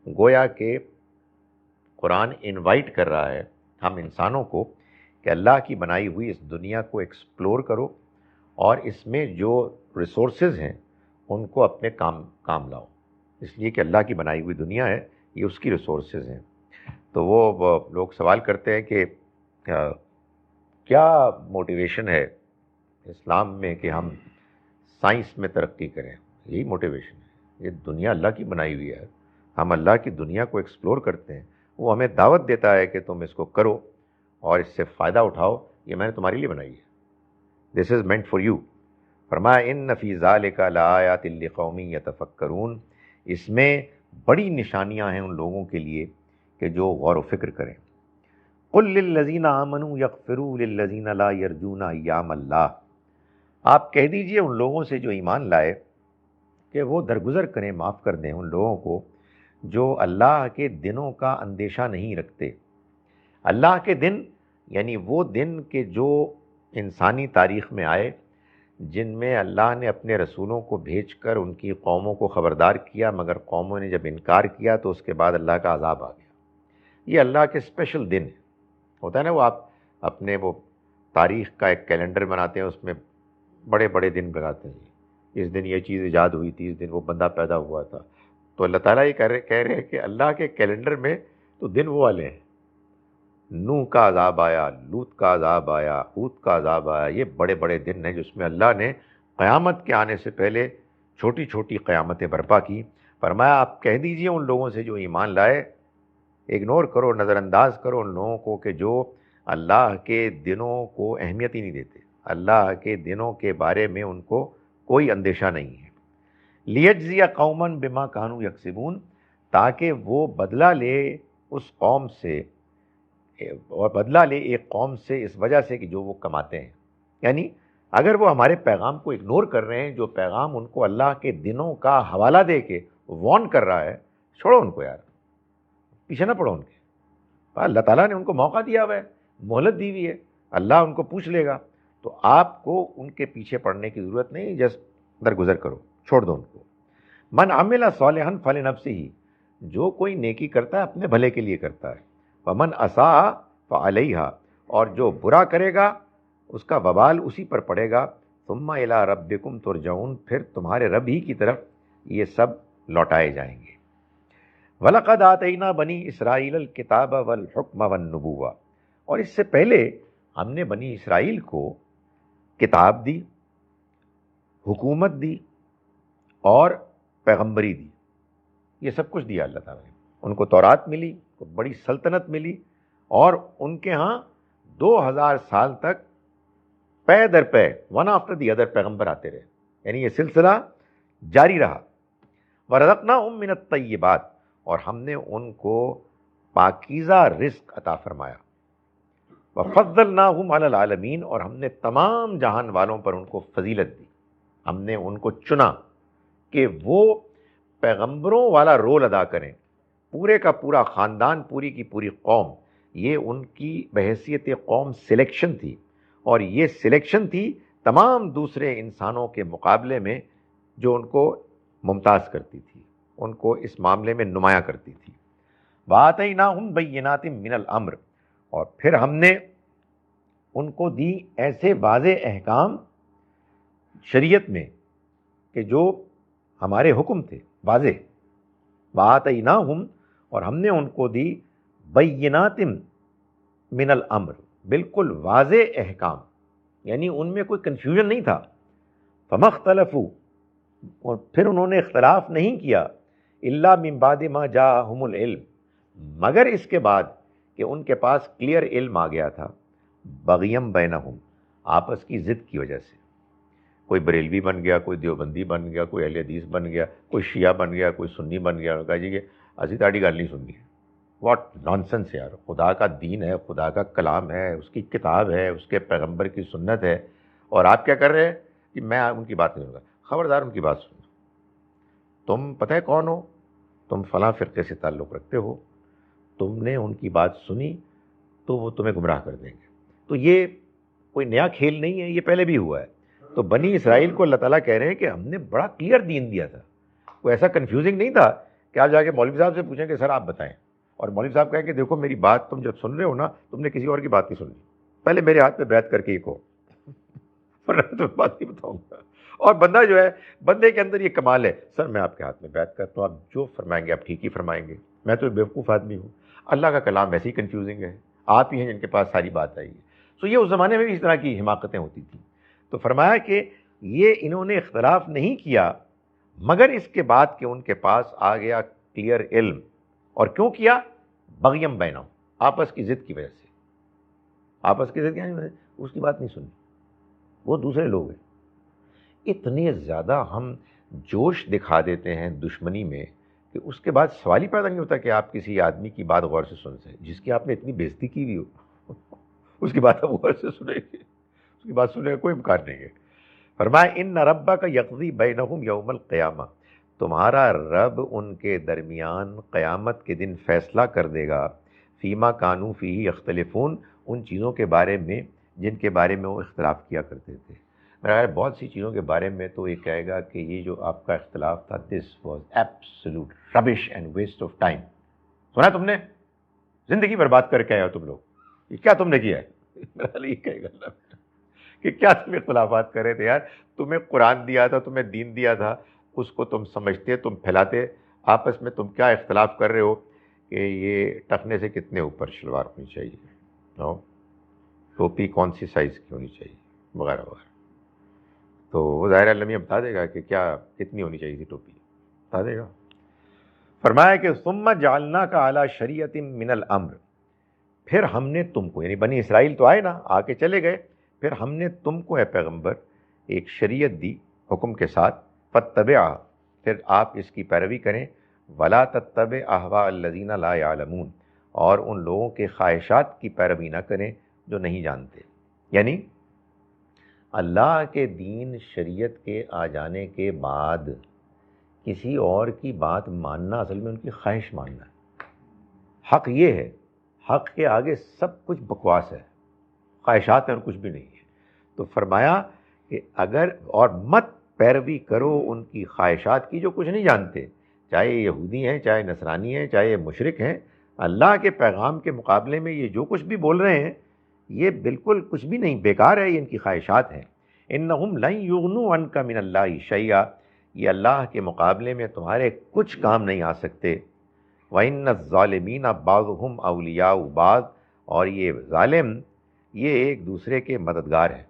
گویا کہ قرآن انوائٹ کر رہا ہے ہم انسانوں کو کہ اللہ کی بنائی ہوئی اس دنیا کو ایکسپلور کرو اور اس میں جو ریسورسز ہیں ان کو اپنے کام لاؤ، اس لیے کہ اللہ کی بنائی ہوئی دنیا ہے، یہ اس کی ریسورسز ہیں. تو وہ لوگ سوال کرتے ہیں کہ کیا موٹیویشن ہے اسلام میں کہ ہم سائنس میں ترقی کریں. یہی موٹیویشن ہے، یہ دنیا اللہ کی بنائی ہوئی ہے، ہم اللہ کی دنیا کو ایکسپلور کرتے ہیں. وہ ہمیں دعوت دیتا ہے کہ تم اس کو کرو اور اس سے فائدہ اٹھاؤ، یہ میں نے تمہارے لیے بنائی ہے، دس از مینٹ فار یو. فرمایا ان فی ذالک لآیات لقوم یتفکرون، اس میں بڑی نشانیاں ہیں ان لوگوں کے لیے کہ جو غور و فکر کریں. قل للذین آمنوا یغفروا للذین لا یرجون ایام اللہ، آپ کہہ دیجئے ان لوگوں سے جو ایمان لائے کہ وہ درگزر کریں، معاف کر دیں ان لوگوں کو جو اللہ کے دنوں کا اندیشہ نہیں رکھتے. اللہ کے دن یعنی وہ دن کہ جو انسانی تاریخ میں آئے جن میں اللہ نے اپنے رسولوں کو بھیج کر ان کی قوموں کو خبردار کیا، مگر قوموں نے جب انکار کیا تو اس کے بعد اللہ کا عذاب آ گیا. یہ اللہ کے اسپیشل دن ہے. ہوتا ہے نا، وہ آپ اپنے وہ تاریخ کا ایک کیلنڈر بناتے ہیں، اس میں بڑے بڑے دن لگاتے ہیں، اس دن یہ چیز ایجاد ہوئی تھی، اس دن وہ بندہ پیدا ہوا تھا. تو اللہ تعالیٰ یہ کہہ رہے ہیں کہ اللہ کے کیلنڈر میں تو دن وہ والے ہیں، نوح کا عذاب آیا، لوط کا عذاب آیا، ہود کا عذاب آیا. یہ بڑے بڑے دن ہیں جس میں اللہ نے قیامت کے آنے سے پہلے چھوٹی چھوٹی قیامتیں برپا کی. فرمایا آپ کہہ دیجئے ان لوگوں سے جو ایمان لائے، اگنور کرو، نظر انداز کرو ان لوگوں کو کہ جو اللہ کے دنوں کو اہمیت ہی نہیں دیتے، اللہ کے دنوں کے بارے میں ان کو کوئی اندیشہ نہیں ہے. لیجزی قوما بما کانوا یکسبون، تاکہ وہ بدلہ لے اس قوم سے، اور بدلہ لے ایک قوم سے اس وجہ سے کہ جو وہ کماتے ہیں. یعنی اگر وہ ہمارے پیغام کو اگنور کر رہے ہیں، جو پیغام ان کو اللہ کے دنوں کا حوالہ دے کے وارن کر رہا ہے، چھوڑو ان کو یار، پیچھے نہ پڑو ان کے. اللہ تعالیٰ نے ان کو موقع دیا ہوا ہے، مہلت دی ہوئی ہے، اللہ ان کو پوچھ لے گا. تو آپ کو ان کے پیچھے پڑنے کی ضرورت نہیں، جسٹ درگزر کرو، چھوڑ دو ان کو. من عمل صالحا فلنفسہ، جو کوئی نیکی کرتا ہے اپنے بھلے کے لیے کرتا ہے. ومن اساء فعلیہا، اور جو برا کرے گا اس کا وبال اسی پر پڑے گا. ثم الی ربکم ترجعون، پھر تمہارے رب ہی کی طرف یہ سب لوٹائے جائیں گے. وَلَقَدْ آتَيْنَا بَنِي إِسْرَائِيلَ الْكِتَابَ وَالْحُكْمَ وَالنُّبُوَّةَ، اور اس سے پہلے ہم نے بنی اسرائیل کو کتاب دی، حکومت دی اور پیغمبری دی. یہ سب کچھ دیا اللہ تعالیٰ نے. ان کو تورات ملی، کو بڑی سلطنت ملی، اور ان کے ہاں 2000 سال تک پے در پے ون آفٹر دی ادر پیغمبر آتے رہے. یعنی یہ سلسلہ جاری رہا. وَرَزَقْنَاهُم مِّنَ الطَّيِّبَاتِ، اور ہم نے ان کو پاکیزہ رزق عطا فرمایا. وَفَضَّلْنَاهُمْ عَلَى الْعَالَمِينَ، اور ہم نے تمام جہان والوں پر ان کو فضیلت دی. ہم نے ان کو چنا کہ وہ پیغمبروں والا رول ادا کریں. پورے کا پورا خاندان، پوری کی پوری قوم، یہ ان کی بحیثیت قوم سلیکشن تھی، اور یہ سلیکشن تھی تمام دوسرے انسانوں کے مقابلے میں جو ان کو ممتاز کرتی تھی، ان کو اس معاملے میں نمایاں کرتی تھی. وَآتَيْنَاهُمْ بَيِّنَاتٍ مِّنَ الْأَمْرِ، اور پھر ہم نے ان کو دی ایسے واضح احکام شریعت میں کہ جو ہمارے حکم تھے واضح. وَآتَيْنَاهُمْ، اور ہم نے ان کو دی بَيِّنَاتٍ مِّنَ الْأَمْرِ، بالکل واضح احکام، یعنی ان میں کوئی کنفیوژن نہیں تھا. فَمَا اخْتَلَفُوا، اور پھر انہوں نے اختلاف نہیں کیا، إِلَّا مِن بَعْدِ مَا جَاءَهُمُ الْعِلْمُ، مگر اس کے بعد کہ ان کے پاس کلیئر علم آ گیا تھا. بغیم بینہم، آپس کی ضد کی وجہ سے. کوئی بریلوی بن گیا، کوئی دیوبندی بن گیا، کوئی اہل حدیث بن گیا، کوئی شیعہ بن گیا، کوئی سنی بن گیا. کہا جی کہ اسی تاڑی گل نہیں سننی. واٹ نانسنس یار، خدا کا دین ہے، خدا کا کلام ہے، اس کی کتاب ہے، اس کے پیغمبر کی سنت ہے، اور آپ کیا کر رہے ہیں کہ میں ان کی بات نہیں سنوں گا. خبردار ان کی بات سنو. تم پتہ ہے کون ہو؟ تم فلاں فرقے سے تعلق رکھتے ہو، تم نے ان کی بات سنی تو وہ تمہیں گمراہ کر دیں گے. تو یہ کوئی نیا کھیل نہیں ہے، یہ پہلے بھی ہوا ہے. تو بنی اسرائیل کو اللہ تعالیٰ کہہ رہے ہیں کہ ہم نے بڑا کلیئر دین دیا تھا، کوئی ایسا کنفیوزنگ نہیں تھا کہ آپ جا کے مولوی صاحب سے پوچھیں کہ سر آپ بتائیں، اور مولوی صاحب کہیں کہ دیکھو میری بات تم جب سن رہے ہو نا، تم نے کسی اور کی بات نہیں سننی، پہلے میرے ہاتھ پہ بیعت کر کے یہ کہو، ورنہ تو بات نہیں بتاؤں گا. اور بندہ جو ہے، بندے کے اندر یہ کمال ہے، سر میں آپ کے ہاتھ میں بیعت کرتا ہوں، آپ جو فرمائیں گے آپ ٹھیک ہی فرمائیں گے، میں تو بیوقوف آدمی ہوں، اللہ کا کلام ویسے ہی کنفیوزنگ ہے، آپ ہی ہیں جن کے پاس ساری بات آئی ہے. تو یہ اس زمانے میں بھی اس طرح کی حماقتیں ہوتی تھیں. تو فرمایا کہ یہ انہوں نے اختلاف نہیں کیا مگر اس کے بعد کہ ان کے پاس آ گیا کلیئر علم. اور کیوں کیا؟ بغیم بینہم، آپس کی ضد کی وجہ سے. آپس کی ضد کیا ہے؟ اس کی بات نہیں سنی، وہ دوسرے لوگ ہیں. اتنے زیادہ ہم جوش دکھا دیتے ہیں دشمنی میں کہ اس کے بعد سوال ہی پیدا نہیں ہوتا کہ آپ کسی آدمی کی بات غور سے سن سکیں جس کی آپ نے اتنی بےزتی کی ہوئی ہو. اس کی بات آپ غور سے سنیں گے، اس کی بات سننے کا کوئی امکان نہیں ہے. فرمایا ان ربک یقضی بینہم یوم القیامہ، تمہارا رب ان کے درمیان قیامت کے دن فیصلہ کر دے گا، فیما کانوا فیہ یختلفون، ان چیزوں کے بارے میں جن کے بارے میں وہ اختلاف کیا کرتے تھے. میرا خیال ہے بہت سی چیزوں کے بارے میں تو یہ کہے گا کہ یہ جو آپ کا اختلاف تھا دس واز ایبسولوٹ ربش اینڈ ویسٹ آف ٹائم. سنا تم نے؟ زندگی برباد کر کے آئے ہو تم لوگ، یہ کیا تم نے کیا ہے؟ میرا خیال یہ کہے گا کہ کیا تم اختلافات کر رہے تھے یار، تمہیں قرآن دیا تھا، تمہیں دین دیا تھا، اس کو تم سمجھتے، تم پھیلاتے، آپس میں تم کیا اختلاف کر رہے ہو کہ یہ ٹخنے سے کتنے اوپر شلوار ہونی چاہیے، ٹوپی کون سی سائز کی ہونی چاہیے، وغیرہ وغیرہ. تو وہ ظاہر المیہ بتا دے گا کہ کیا کتنی ہونی چاہیے تھی ٹوپی، بتا دے گا. فرمایا کہ ثم جعلناک علی شریعۃ من الامر، پھر ہم نے تم کو، یعنی بنی اسرائیل تو آئے نا، آ کے چلے گئے، پھر ہم نے تم کو اے پیغمبر ایک شریعت دی حکم کے ساتھ، فاتبعھا، پھر آپ اس کی پیروی کریں، ولا تتبع اہواء الذین لا یعلمون، اور ان لوگوں کے خواہشات کی پیروی نہ کریں جو نہیں جانتے. یعنی اللہ کے دین شریعت کے آ جانے کے بعد کسی اور کی بات ماننا اصل میں ان کی خواہش ماننا ہے. حق یہ ہے، حق کے آگے سب کچھ بکواس ہے، خواہشات ہیں اور کچھ بھی نہیں ہے. تو فرمایا کہ اگر، اور مت پیروی کرو ان کی خواہشات کی جو کچھ نہیں جانتے، چاہے یہودی ہیں، چاہے نصرانی ہیں، چاہے مشرک ہیں. اللہ کے پیغام کے مقابلے میں یہ جو کچھ بھی بول رہے ہیں یہ بالکل کچھ بھی نہیں، بیکار ہے، یہ ان کی خواہشات ہیں. انہم لن یغنوا عنک من اللہ شیئا، یہ اللہ کے مقابلے میں تمہارے کچھ کام نہیں آ سکتے. وَإِنَّ الظَّالِمِينَ بَعْضُهُمْ أَوْلِيَاءُ بَعْضٍ، اور یہ ظالم یہ ایک دوسرے کے مددگار ہیں،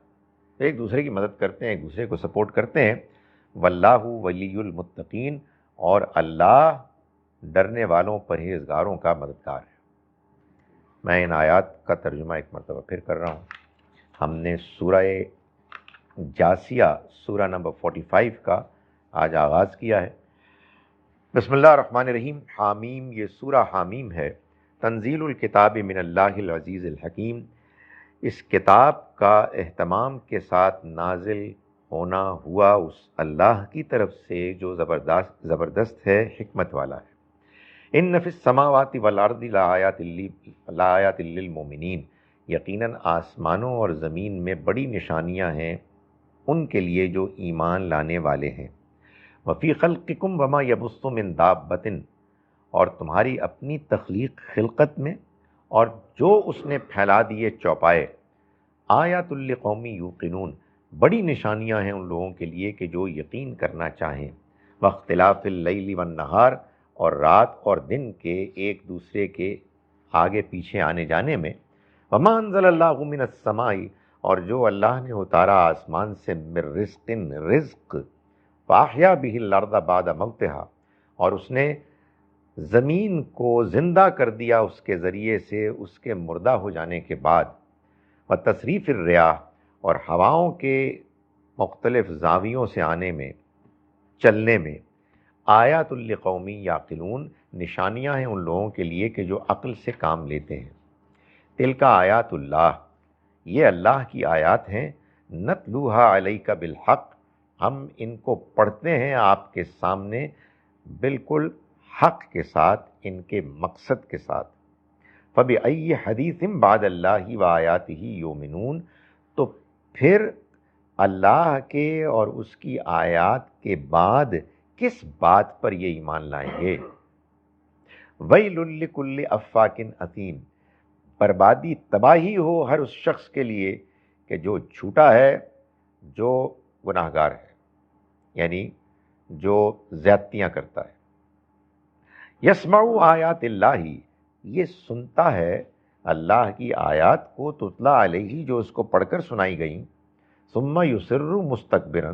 ایک دوسرے کی مدد کرتے ہیں، ایک دوسرے کو سپورٹ کرتے ہیں. واللہ ولی المتقین، اور اللہ ڈرنے والوں پرہیزگاروں کا مددگار ہے. میں ان آیات کا ترجمہ ایک مرتبہ پھر کر رہا ہوں. ہم نے سورہ جاسیہ سورہ نمبر 45 کا آج آغاز کیا ہے. بسم اللہ الرحمن الرحیم. حامیم، یہ سورہ حامیم ہے. تنزیل الکتاب من اللہ العزیز الحکیم، اس کتاب کا اہتمام کے ساتھ نازل ہونا ہوا اس اللہ کی طرف سے جو زبردست ہے، حکمت والا ہے. ان فی السماوات والارض لآیات للمؤمنین، یقیناً آسمانوں اور زمین میں بڑی نشانیاں ہیں ان کے لیے جو ایمان لانے والے ہیں. وفی خلقکم وما یبث من دابۃ، اور تمہاری اپنی تخلیق خلقت میں اور جو اس نے پھیلا دیے چوپائے. آیات لقوم یوقنون، بڑی نشانیاں ہیں ان لوگوں کے لیے کہ جو یقین کرنا چاہیں. واختلاف اللیل والنہار، اور رات اور دن کے ایک دوسرے کے آگے پیچھے آنے جانے میں. وما انزل اللہ من السماء، اور جو اللہ نے اتارا آسمان سے، من رزق، رزق. فاحیا بہ الارض بعد موتہا، اور اس نے زمین کو زندہ کر دیا اس کے ذریعے سے اس کے مردہ ہو جانے کے بعد. وتصریف الریاح، اور ہواؤں کے مختلف زاویوں سے آنے میں، چلنے میں. آیات لقوم یعقلون، نشانیاں ہیں ان لوگوں کے لیے کہ جو عقل سے کام لیتے ہیں. تلک آیات اللہ، یہ اللہ کی آیات ہیں. نتلوہا علیک بالحق، ہم ان کو پڑھتے ہیں آپ کے سامنے بالکل حق کے ساتھ، ان کے مقصد کے ساتھ. فبأی حدیث بعد اللہ و آیاتہ یؤمنون، تو پھر اللہ کے اور اس کی آیات کے بعد کس بات پر یہ ایمان لائیں گے؟ ویل لکل افاک اثیم، بربادی تباہی ہو ہر اس شخص کے لیے کہ جو جھوٹا ہے، جو گناہ گار ہے، یعنی جو زیادتیاں کرتا ہے. یسمع آیات اللہ، یہ سنتا ہے اللہ کی آیات کو، تتلا علیہ، جو اس کو پڑھ کر سنائی گئیں. ثم یصر مستکبرا،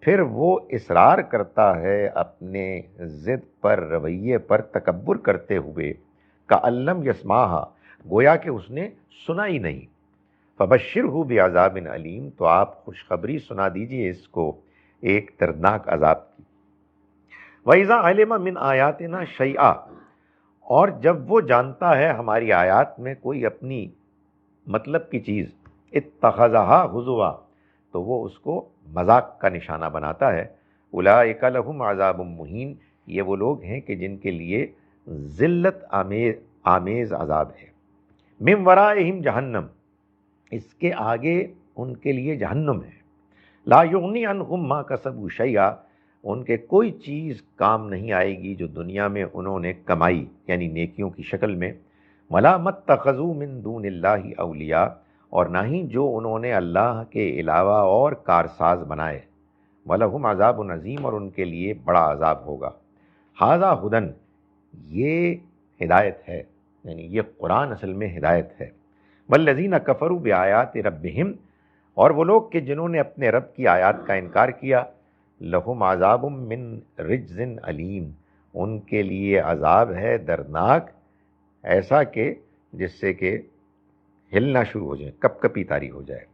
پھر وہ اصرار کرتا ہے اپنے ضد پر، رویے پر تکبر کرتے ہوئے. کألم یسمعھا، گویا کہ اس نے سنا ہی نہیں. فبشرہ بعذاب علیم، تو آپ خوشخبری سنا دیجئے اس کو ایک دردناک عذاب کی. وَإِذَا عَلِمَ مِنْ آیاتنا شیئا، اور جب وہ جانتا ہے ہماری آیات میں کوئی اپنی مطلب کی چیز، اتخذھا ہزوا، تو وہ اس کو مذاق کا نشانہ بناتا ہے. اولئک لہم عذاب مہین، یہ وہ لوگ ہیں کہ جن کے لیے ذلت آمیز عذاب ہے. من ورائہم جہنم، اس کے آگے ان کے لیے جہنم ہے. لا یغنی عنہم ما کسبوا شیئا، ان کے کوئی چیز کام نہیں آئے گی جو دنیا میں انہوں نے کمائی، یعنی نیکیوں کی شکل میں. ولا متخذوا من دون اللہ اولیاء، اور نہ ہی جو انہوں نے اللہ کے علاوہ اور کارساز بنائے. وَلَهُمْ عَذَابٌ عَظِيمٌ، اور ان کے لیے بڑا عذاب ہوگا. ھذا ھدن، یہ ہدایت ہے، یعنی یہ قرآن اصل میں ہدایت ہے. وَالَّذِينَ كَفَرُوا بِآيَاتِ رَبِّهِمْ، اور وہ لوگ کہ جنہوں نے اپنے رب کی آیات کا انکار کیا. لَهُمْ عَذَابٌ مِّن رِجْزٍ علیم، ان کے لیے عذاب ہے دردناک، ایسا کہ جس سے کہ ہلنا شروع ہو جائے، کپ کپی طاری ہو جائے.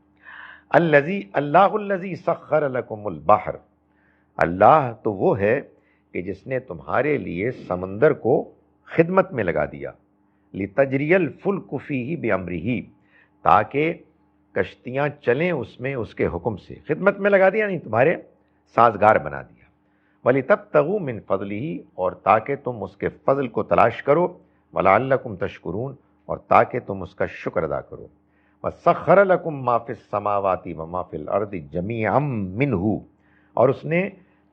اللہ الذی سخر لکم البحر، اللہ تو وہ ہے کہ جس نے تمہارے لیے سمندر کو خدمت میں لگا دیا. لتجری الفلک فیہ بامرہ، تاکہ کشتیاں چلیں اس میں اس کے حکم سے. خدمت میں لگا دیا، نہیں تمہارے سازگار بنا دیا. ولتبتغوا من فضلہ، اور تاکہ تم اس کے فضل کو تلاش کرو. ولعلکم تشکرون، اور تاکہ تم اس کا شکر ادا کرو. وَسَخَّرَ لَكُم مَّا فِي السَّمَاوَاتِ وَمَا فِي الْأَرْضِ جَمِيعًا مِّنْهُ، اور اس نے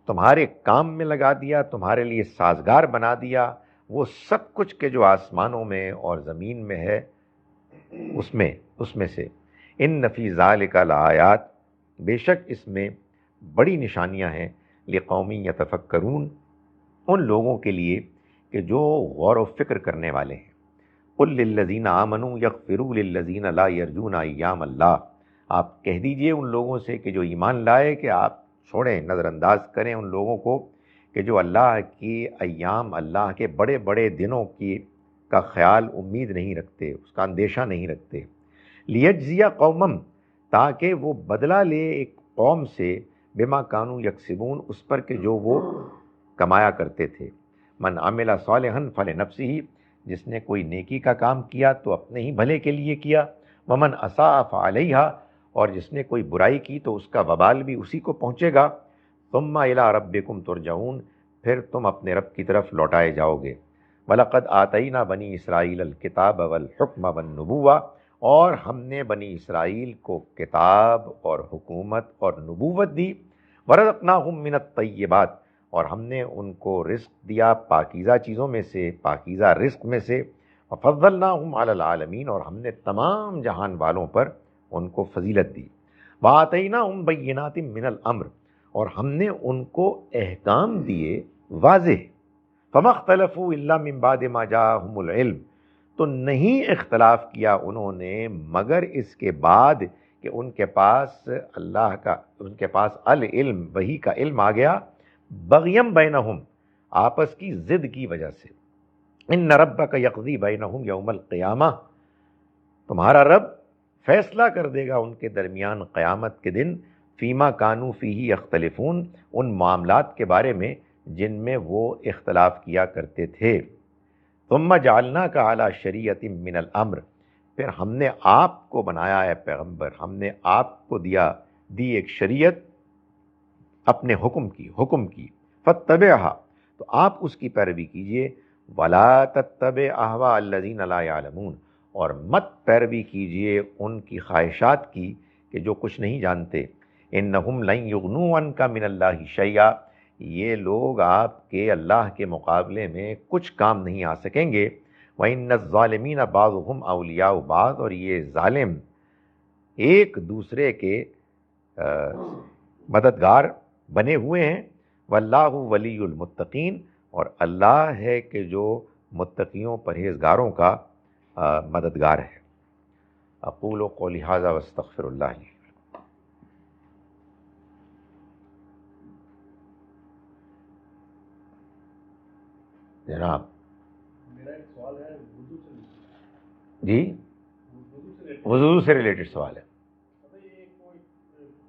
تمہارے کام میں لگا دیا، تمہارے لیے سازگار بنا دیا وہ سب کچھ کہ جو آسمانوں میں اور زمین میں ہے، اس میں سے. إِنَّ فِي ذَلِكَ لَآيَاتٍ، بے شک اس میں بڑی نشانیاں ہیں. لِقَوْمٍ يَتَفَكَّرُونَ، ان لوگوں کے لیے کہ جو غور و فکر کرنے والے ہیں. قُلْ لِلَّذِينَ آمَنُوا يَغْفِرُوا لِلَّذِينَ لَا يَرْجُونَ أَيَّامَ اللَّهِ، آپ کہہ دیجئے ان لوگوں سے کہ جو ایمان لائے کہ آپ چھوڑیں، نظر انداز کریں ان لوگوں کو کہ جو اللہ کی ایام، اللہ کے بڑے بڑے دنوں کی کا خیال امید نہیں رکھتے، اس کا اندیشہ نہیں رکھتے. لیجزی قومم، تاکہ وہ بدلہ لے ایک قوم سے، بما کانوا یکسبون، اس پر کہ جو وہ کمایا کرتے تھے. من عمل صالحا فلنفسہ، جس نے کوئی نیکی کا کام کیا تو اپنے ہی بھلے کے لیے کیا. ومن اساء فعلیہا، اور جس نے کوئی برائی کی تو اس کا وبال بھی اسی کو پہنچے گا. ثم الی ربکم ترجعون، پھر تم اپنے رب کی طرف لوٹائے جاؤ گے. وَلَقَدْ آتَيْنَا بَنِي إِسْرَائِيلَ الْكِتَابَ وَالْحُكْمَ وَالنُّبُوَّةَ، اور ہم نے بنی اسرائیل کو کتاب اور حکومت اور نبوت دی. وَرَزَقْنَاهُم مِّنَ الطَّيِّبَاتِ، اور ہم نے ان کو رزق دیا پاکیزہ چیزوں میں سے، پاکیزہ رزق میں سے. وَفَضَّلْنَاهُمْ عَلَى الْعَالَمِينَ، اور ہم نے تمام جہان والوں پر ان کو فضیلت دی. وَآتَيْنَاهُمْ بَيِّنَاتٍ مِّنَ الْأَمْرِ، اور ہم نے ان کو احکام دیے واضح. فَمَا اخْتَلَفُوا إِلَّا مِن بَعْدِ مَا جَاءَهُمُ الْعِلْمُ، تو نہیں اختلاف کیا انہوں نے مگر اس کے بعد کہ ان کے پاس ان کے پاس العلم، وحی کا علم آ گیا. بغیم بینہم، آپس کی ضد کی وجہ سے. ان ربک یقضی بینہم یوم القیامہ، تمہارا رب فیصلہ کر دے گا ان کے درمیان قیامت کے دن. فیما کانوا فیہ یختلفون، ان معاملات کے بارے میں جن میں وہ اختلاف کیا کرتے تھے. ثم جعلناک علی شریعۃ من الامر، پھر ہم نے آپ کو بنایا ہے پیغمبر، ہم نے آپ کو دی ایک شریعت اپنے حکم کی. فاتبعھا، تو آپ اس کی پیروی کیجئے. ولا تتبع اہواء الذین لا یعلمون، اور مت پیروی کیجئے ان کی خواہشات کی کہ جو کچھ نہیں جانتے. انہم لن یغنوا عنک من اللہ شیئا، یہ لوگ آپ کے اللہ کے مقابلے میں کچھ کام نہیں آ سکیں گے. وَإِنَّ الظَّالِمِينَ بَعْضُهُمْ أَوْلِيَاءُ بَعْض، اور یہ ظالم ایک دوسرے کے مددگار بنے ہوئے ہیں. واللہ ولی المتقین، اور اللہ ہے کہ جو متقیوں پرہیزگاروں کا مددگار ہے. اقول قولی ھذا واستغفر اللہ لی. جناب میرا ایک سوال ہے وضو سے، جی، وضو سے ریلیٹڈ سوال ہے. یہ کوئی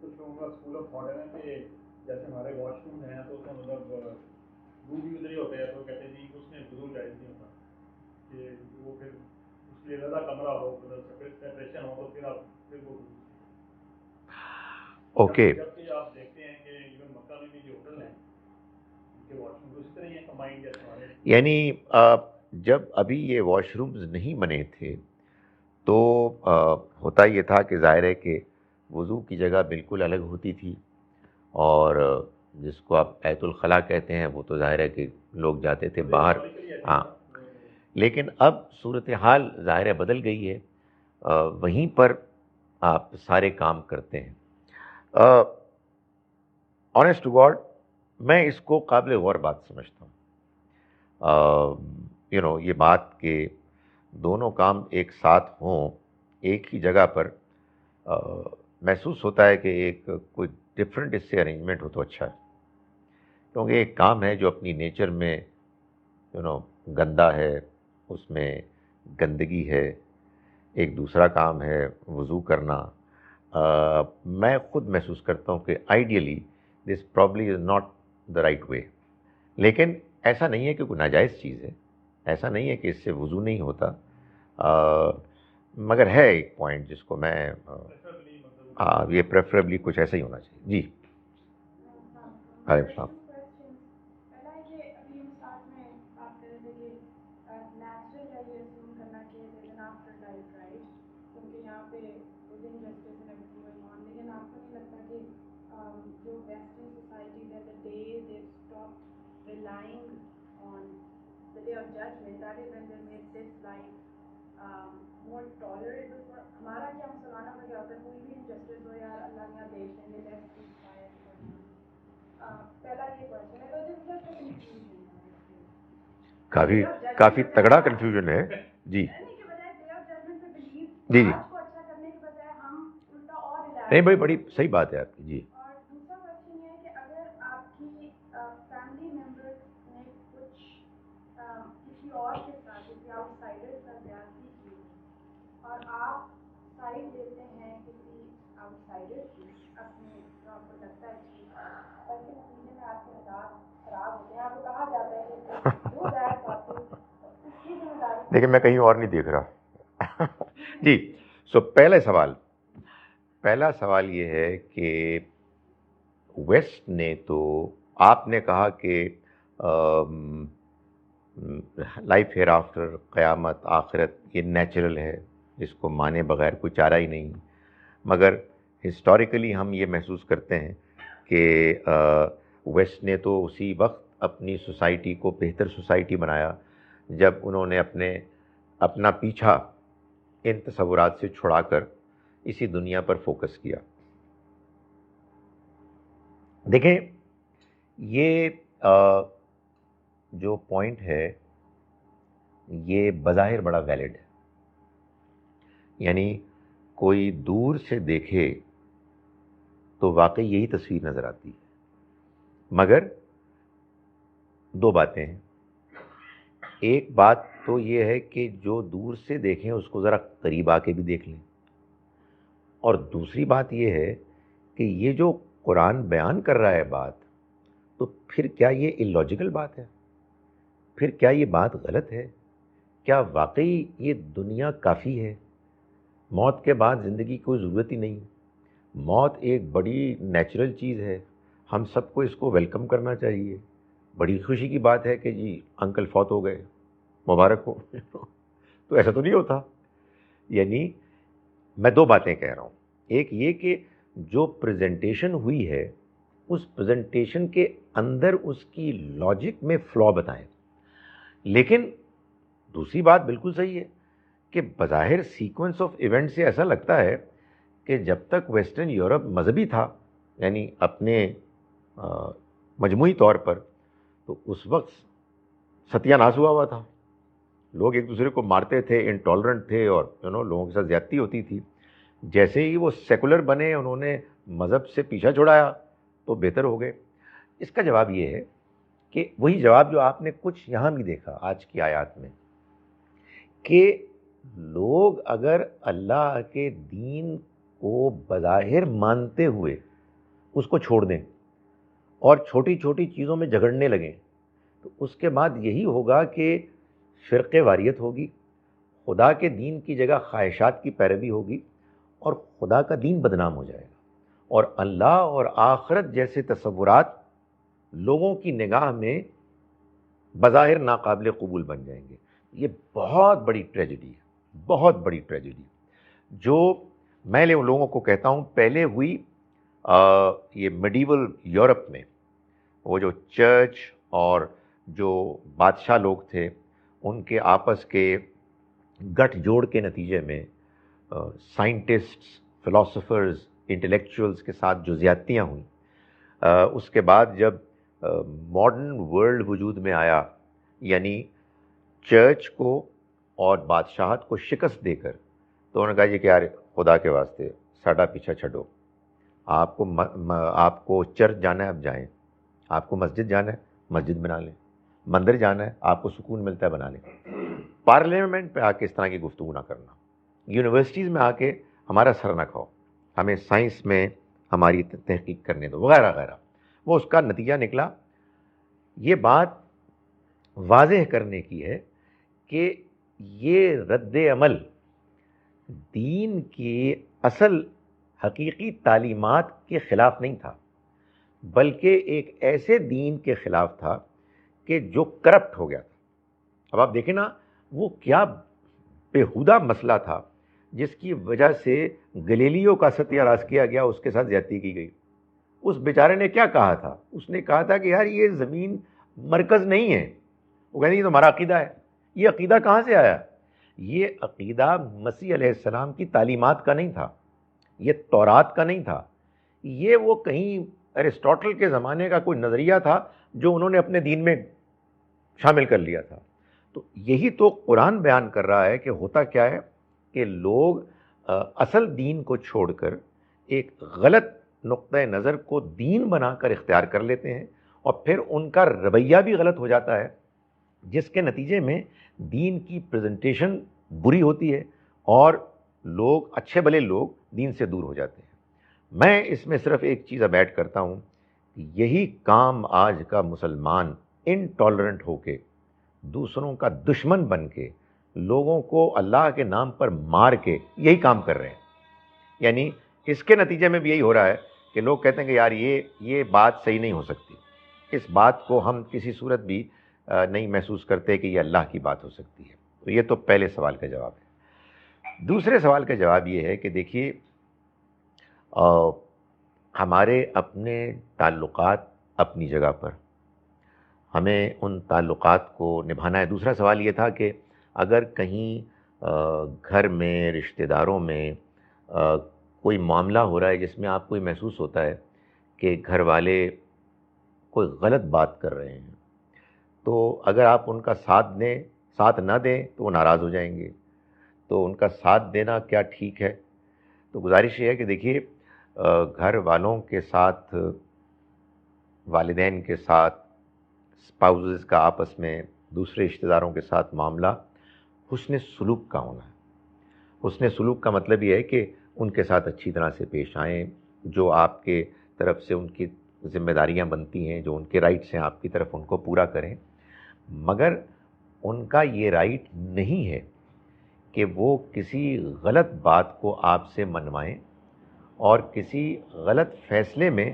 کچھ لوگوں کا اسکول آف تھاٹ ہے کہ جیسے ہمارے واش روم ہیں تو اس میں مطلب وہ بھی ادھر ہی ہوتے ہیں، تو کہتے ہیں جی اس میں وضو جائز نہیں ہوتا کہ وہ پھر اس لیے زیادہ کمرہ ہو، سیپریشن ہو تو پھر آپ پھر وہ اوکے. جبکہ آپ دیکھتے ہیں کہ ایون مکہ میں بھی جو ہوٹل ہیں ان کے واش روم تو اسی طرح ہی ہیں کمبائنڈ جیسے ہمارے. یعنی جب ابھی یہ واش رومز نہیں بنے تھے تو ہوتا یہ تھا کہ ظاہر ہے کہ وضو کی جگہ بالکل الگ ہوتی تھی، اور جس کو آپ ایت الخلا کہتے ہیں وہ تو ظاہر ہے کہ لوگ جاتے تھے باہر. ہاں، لیکن اب صورتحال ظاہر ہے بدل گئی ہے، وہیں پر آپ سارے کام کرتے ہیں. آنیسٹ ٹو گاڈ میں اس کو قابل غور بات سمجھتا ہوں. یہ بات کہ دونوں کام ایک ساتھ ہوں ایک ہی جگہ پر، محسوس ہوتا ہے کہ ایک کوئی ڈفرینٹ اس سے ارینجمنٹ ہو تو اچھا ہے، کیونکہ ایک کام ہے جو اپنی نیچر میں گندا ہے، اس میں گندگی ہے. ایک دوسرا کام ہے وضو کرنا. میں خود محسوس کرتا ہوں کہ ideally this probably is not the right way. لیکن ایسا نہیں ہے کہ کوئی ناجائز چیز ہے، ایسا نہیں ہے کہ اس سے وضو نہیں ہوتا، مگر ہے ایک پوائنٹ جس کو میں یہ پریفریبلی کچھ ایسا ہی ہونا چاہیے. جی وعلیکم السلام. کافی تگڑا کنفیوژن ہے. جی جی جی نہیں بھائی، بڑی صحیح بات ہے آپ کی. جی لیکن میں کہیں اور نہیں دیکھ رہا. جی سو پہلا سوال یہ ہے کہ ویسٹ نے تو آپ نے کہا کہ لائف ہیئر آفٹر، قیامت، آخرت، یہ نیچرل ہے، اس کو مانے بغیر کوئی چارہ ہی نہیں. مگر ہسٹوریکلی ہم یہ محسوس کرتے ہیں کہ ویسٹ نے تو اسی وقت اپنی سوسائٹی کو بہتر سوسائٹی بنایا جب انہوں نے اپنا پیچھا ان تصورات سے چھڑا کر اسی دنیا پر فوکس کیا. دیکھیں یہ جو پوائنٹ ہے یہ بظاہر بڑا ویلڈ ہے، یعنی کوئی دور سے دیکھے تو واقعی یہی تصویر نظر آتی ہے. مگر دو باتیں ہیں. ایک بات تو یہ ہے کہ جو دور سے دیکھیں اس کو ذرا قریب آ کے بھی دیکھ لیں، اور دوسری بات یہ ہے کہ یہ جو قرآن بیان کر رہا ہے بات، تو پھر کیا یہ اللاجیکل بات ہے؟ پھر کیا یہ بات غلط ہے؟ کیا واقعی یہ دنیا کافی ہے؟ موت کے بعد زندگی کی کوئی ضرورت ہی نہیں؟ موت ایک بڑی نیچرل چیز ہے، ہم سب کو اس کو ویلکم کرنا چاہیے۔ بڑی خوشی کی بات ہے کہ جی انکل فوت ہو گئے، مبارک ہو۔ تو ایسا تو نہیں ہوتا۔ یعنی میں دو باتیں کہہ رہا ہوں، ایک یہ کہ جو پریزنٹیشن ہوئی ہے اس پریزنٹیشن کے اندر اس کی لاجک میں فلا بتائیں، لیکن دوسری بات بالکل صحیح ہے کہ بظاہر سیکوینس آف ایونٹ سے ایسا لگتا ہے کہ جب تک ویسٹرن یورپ مذہبی تھا، یعنی اپنے مجموعی طور پر، تو اس وقت ستیہ ناش ہوا تھا، لوگ ایک دوسرے کو مارتے تھے، انٹالرنٹ تھے، اور لوگوں کے ساتھ زیادتی ہوتی تھی۔ جیسے ہی وہ سیکولر بنے، انہوں نے مذہب سے پیچھا چھڑایا تو بہتر ہو گئے۔ اس کا جواب یہ ہے کہ وہی جواب جو آپ نے کچھ یہاں بھی دیکھا آج کی آیات میں، کہ لوگ اگر اللہ کے دین کو بظاہر مانتے ہوئے اس کو چھوڑ دیں اور چھوٹی چھوٹی چیزوں میں جھگڑنے لگیں، تو اس کے بعد یہی ہوگا کہ فرقے واریت ہوگی، خدا کے دین کی جگہ خواہشات کی پیروی ہوگی، اور خدا کا دین بدنام ہو جائے گا، اور اللہ اور آخرت جیسے تصورات لوگوں کی نگاہ میں بظاہر ناقابل قبول بن جائیں گے۔ یہ بہت بڑی ٹریجڈی ہے، بہت بڑی ٹریجڈی، جو میں لوگوں کو کہتا ہوں پہلے ہوئی یہ میڈیول یورپ میں۔ وہ جو چرچ اور جو بادشاہ لوگ تھے، ان کے آپس کے گٹھ جوڑ کے نتیجے میں سائنٹسٹس، فلاسفرز، انٹلیکچوئلز کے ساتھ جو زیادتیاں ہوئیں، اس کے بعد جب ماڈرن ورلڈ وجود میں آیا، یعنی چرچ کو اور بادشاہت کو شکست دے کر، تو انہوں نے کہا یہ کہ یار خدا کے واسطے ساڈا پیچھا چھڈو، آپ کو چرچ جانا ہے اب جائیں، آپ کو مسجد جانا ہے مسجد بنا لیں، مندر جانا ہے آپ کو سکون ملتا ہے بنا لیں۔ پارلیمنٹ پہ آ کے اس طرح کی گفتگو نہ کرنا، یونیورسٹیز میں آ کے ہمارا سر نہ کھاؤ، ہمیں سائنس میں ہماری تحقیق کرنے دو، وغیرہ وغیرہ۔ وہ اس کا نتیجہ نکلا۔ یہ بات واضح کرنے کی ہے کہ یہ رد عمل دین کی اصل حقیقی تعلیمات کے خلاف نہیں تھا، بلکہ ایک ایسے دین کے خلاف تھا کہ جو کرپٹ ہو گیا تھا۔ اب آپ دیکھیں نا، وہ کیا بےہودہ مسئلہ تھا جس کی وجہ سے گلیلیو کا ستیہ ناش کیا گیا، اس کے ساتھ زیادتی کی گئی۔ اس بیچارے نے کیا کہا تھا؟ اس نے کہا تھا کہ یار یہ زمین مرکز نہیں ہے۔ وہ کہتے ہیں یہ تو ہمارا عقیدہ ہے۔ یہ عقیدہ کہاں سے آیا؟ یہ عقیدہ مسیح علیہ السلام کی تعلیمات کا نہیں تھا، یہ تورات کا نہیں تھا، یہ وہ کہیں ارسطاٹل کے زمانے کا کوئی نظریہ تھا جو انہوں نے اپنے دین میں شامل کر لیا تھا۔ تو یہی تو قرآن بیان کر رہا ہے کہ ہوتا کیا ہے کہ لوگ اصل دین کو چھوڑ کر ایک غلط نقطۂ نظر کو دین بنا کر اختیار کر لیتے ہیں، اور پھر ان کا رویہ بھی غلط ہو جاتا ہے، جس کے نتیجے میں دین کی پریزنٹیشن بری ہوتی ہے اور لوگ، اچھے بھلے لوگ، دین سے دور ہو جاتے ہیں۔ میں اس میں صرف ایک چیز اب ایڈ کرتا ہوں، یہی کام آج کا مسلمان انٹالرنٹ ہو کے، دوسروں کا دشمن بن کے، لوگوں کو اللہ کے نام پر مار کے یہی کام کر رہے ہیں۔ یعنی اس کے نتیجے میں بھی یہی ہو رہا ہے کہ لوگ کہتے ہیں کہ یار یہ بات صحیح نہیں ہو سکتی، اس بات کو ہم کسی صورت بھی نہیں محسوس کرتے کہ یہ اللہ کی بات ہو سکتی ہے۔ تو یہ تو پہلے سوال کا جواب ہے۔ دوسرے سوال کا جواب یہ ہے کہ دیکھیے، ہمارے اپنے تعلقات اپنی جگہ پر، ہمیں ان تعلقات کو نبھانا ہے۔ دوسرا سوال یہ تھا کہ اگر کہیں گھر میں، رشتہ داروں میں کوئی معاملہ ہو رہا ہے جس میں آپ کو یہ محسوس ہوتا ہے کہ گھر والے کوئی غلط بات کر رہے ہیں، تو اگر آپ ان کا ساتھ نہ دیں تو وہ ناراض ہو جائیں گے۔ تو ان کا ساتھ دینا کیا ٹھیک ہے؟ تو گزارش یہ ہے کہ دیکھیے، گھر والوں کے ساتھ، والدین کے ساتھ، اسپاؤزز کا آپس میں، دوسرے رشتہ داروں کے ساتھ معاملہ حسن سلوک کا ہونا ہے۔ حسن سلوک کا مطلب یہ ہے کہ ان کے ساتھ اچھی طرح سے پیش آئیں، جو آپ کے طرف سے ان کی ذمہ داریاں بنتی ہیں، جو ان کے رائٹس ہیں آپ کی طرف، ان کو پورا کریں، مگر ان کا یہ رائٹ نہیں ہے کہ وہ کسی غلط بات کو آپ سے منوائیں اور کسی غلط فیصلے میں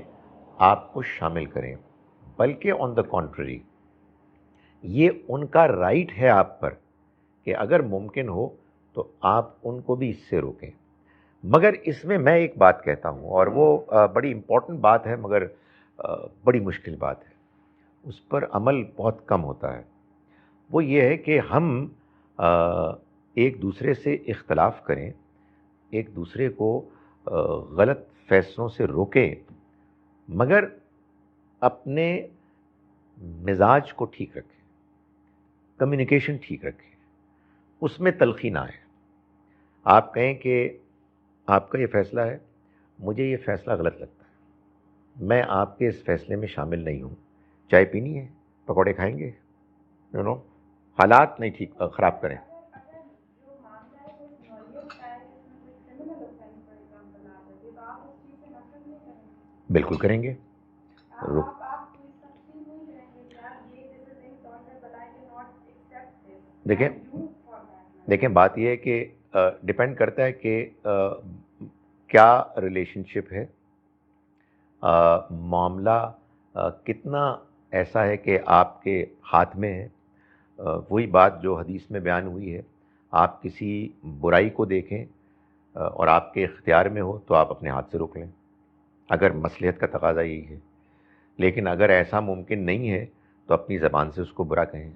آپ کو شامل کریں، بلکہ آن دا کنٹری یہ ان کا رائٹ ہے آپ پر کہ اگر ممکن ہو تو آپ ان کو بھی اس سے روکیں۔ مگر اس میں میں ایک بات کہتا ہوں، اور وہ بڑی امپورٹنٹ بات ہے، مگر بڑی مشکل بات ہے، اس پر عمل بہت کم ہوتا ہے۔ وہ یہ ہے کہ ہم ایک دوسرے سے اختلاف کریں، ایک دوسرے کو غلط فیصلوں سے روکیں، مگر اپنے مزاج کو ٹھیک رکھیں، کمیونیکیشن ٹھیک رکھیں، اس میں تلخی نہ آئے۔ آپ کہیں کہ آپ کا یہ فیصلہ ہے، مجھے یہ فیصلہ غلط لگتا ہے، میں آپ کے اس فیصلے میں شامل نہیں ہوں، چائے پینی ہے، پکوڑے کھائیں گے، حالات نہیں ٹھیک خراب کریں۔ بالکل کریں گے۔ دیکھیں بات یہ ہے کہ ڈپینڈ کرتا ہے کہ کیا ریلیشن شپ ہے، معاملہ کتنا ایسا ہے کہ آپ کے ہاتھ میں ہے۔ وہی بات جو حدیث میں بیان ہوئی ہے، آپ کسی برائی کو دیکھیں اور آپ کے اختیار میں ہو تو آپ اپنے ہاتھ سے روک لیں، اگر مصلحت کا تقاضا یہی ہے۔ لیکن اگر ایسا ممکن نہیں ہے تو اپنی زبان سے اس کو برا کہیں،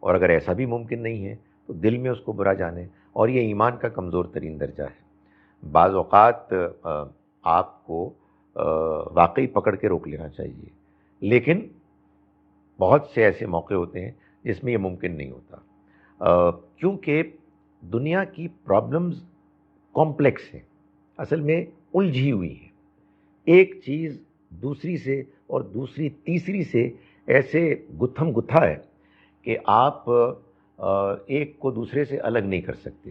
اور اگر ایسا بھی ممکن نہیں ہے تو دل میں اس کو برا جانیں، اور یہ ایمان کا کمزور ترین درجہ ہے۔ بعض اوقات آپ کو واقعی پکڑ کے روک لینا چاہیے، لیکن بہت سے ایسے موقع ہوتے ہیں جس میں یہ ممکن نہیں ہوتا، کیونکہ دنیا کی پرابلمز کمپلیکس ہیں، اصل میں الجھی ہوئی ہیں، ایک چیز دوسری سے اور دوسری تیسری سے ایسے گتھم گتھا ہے کہ آپ ایک کو دوسرے سے الگ نہیں کر سکتے۔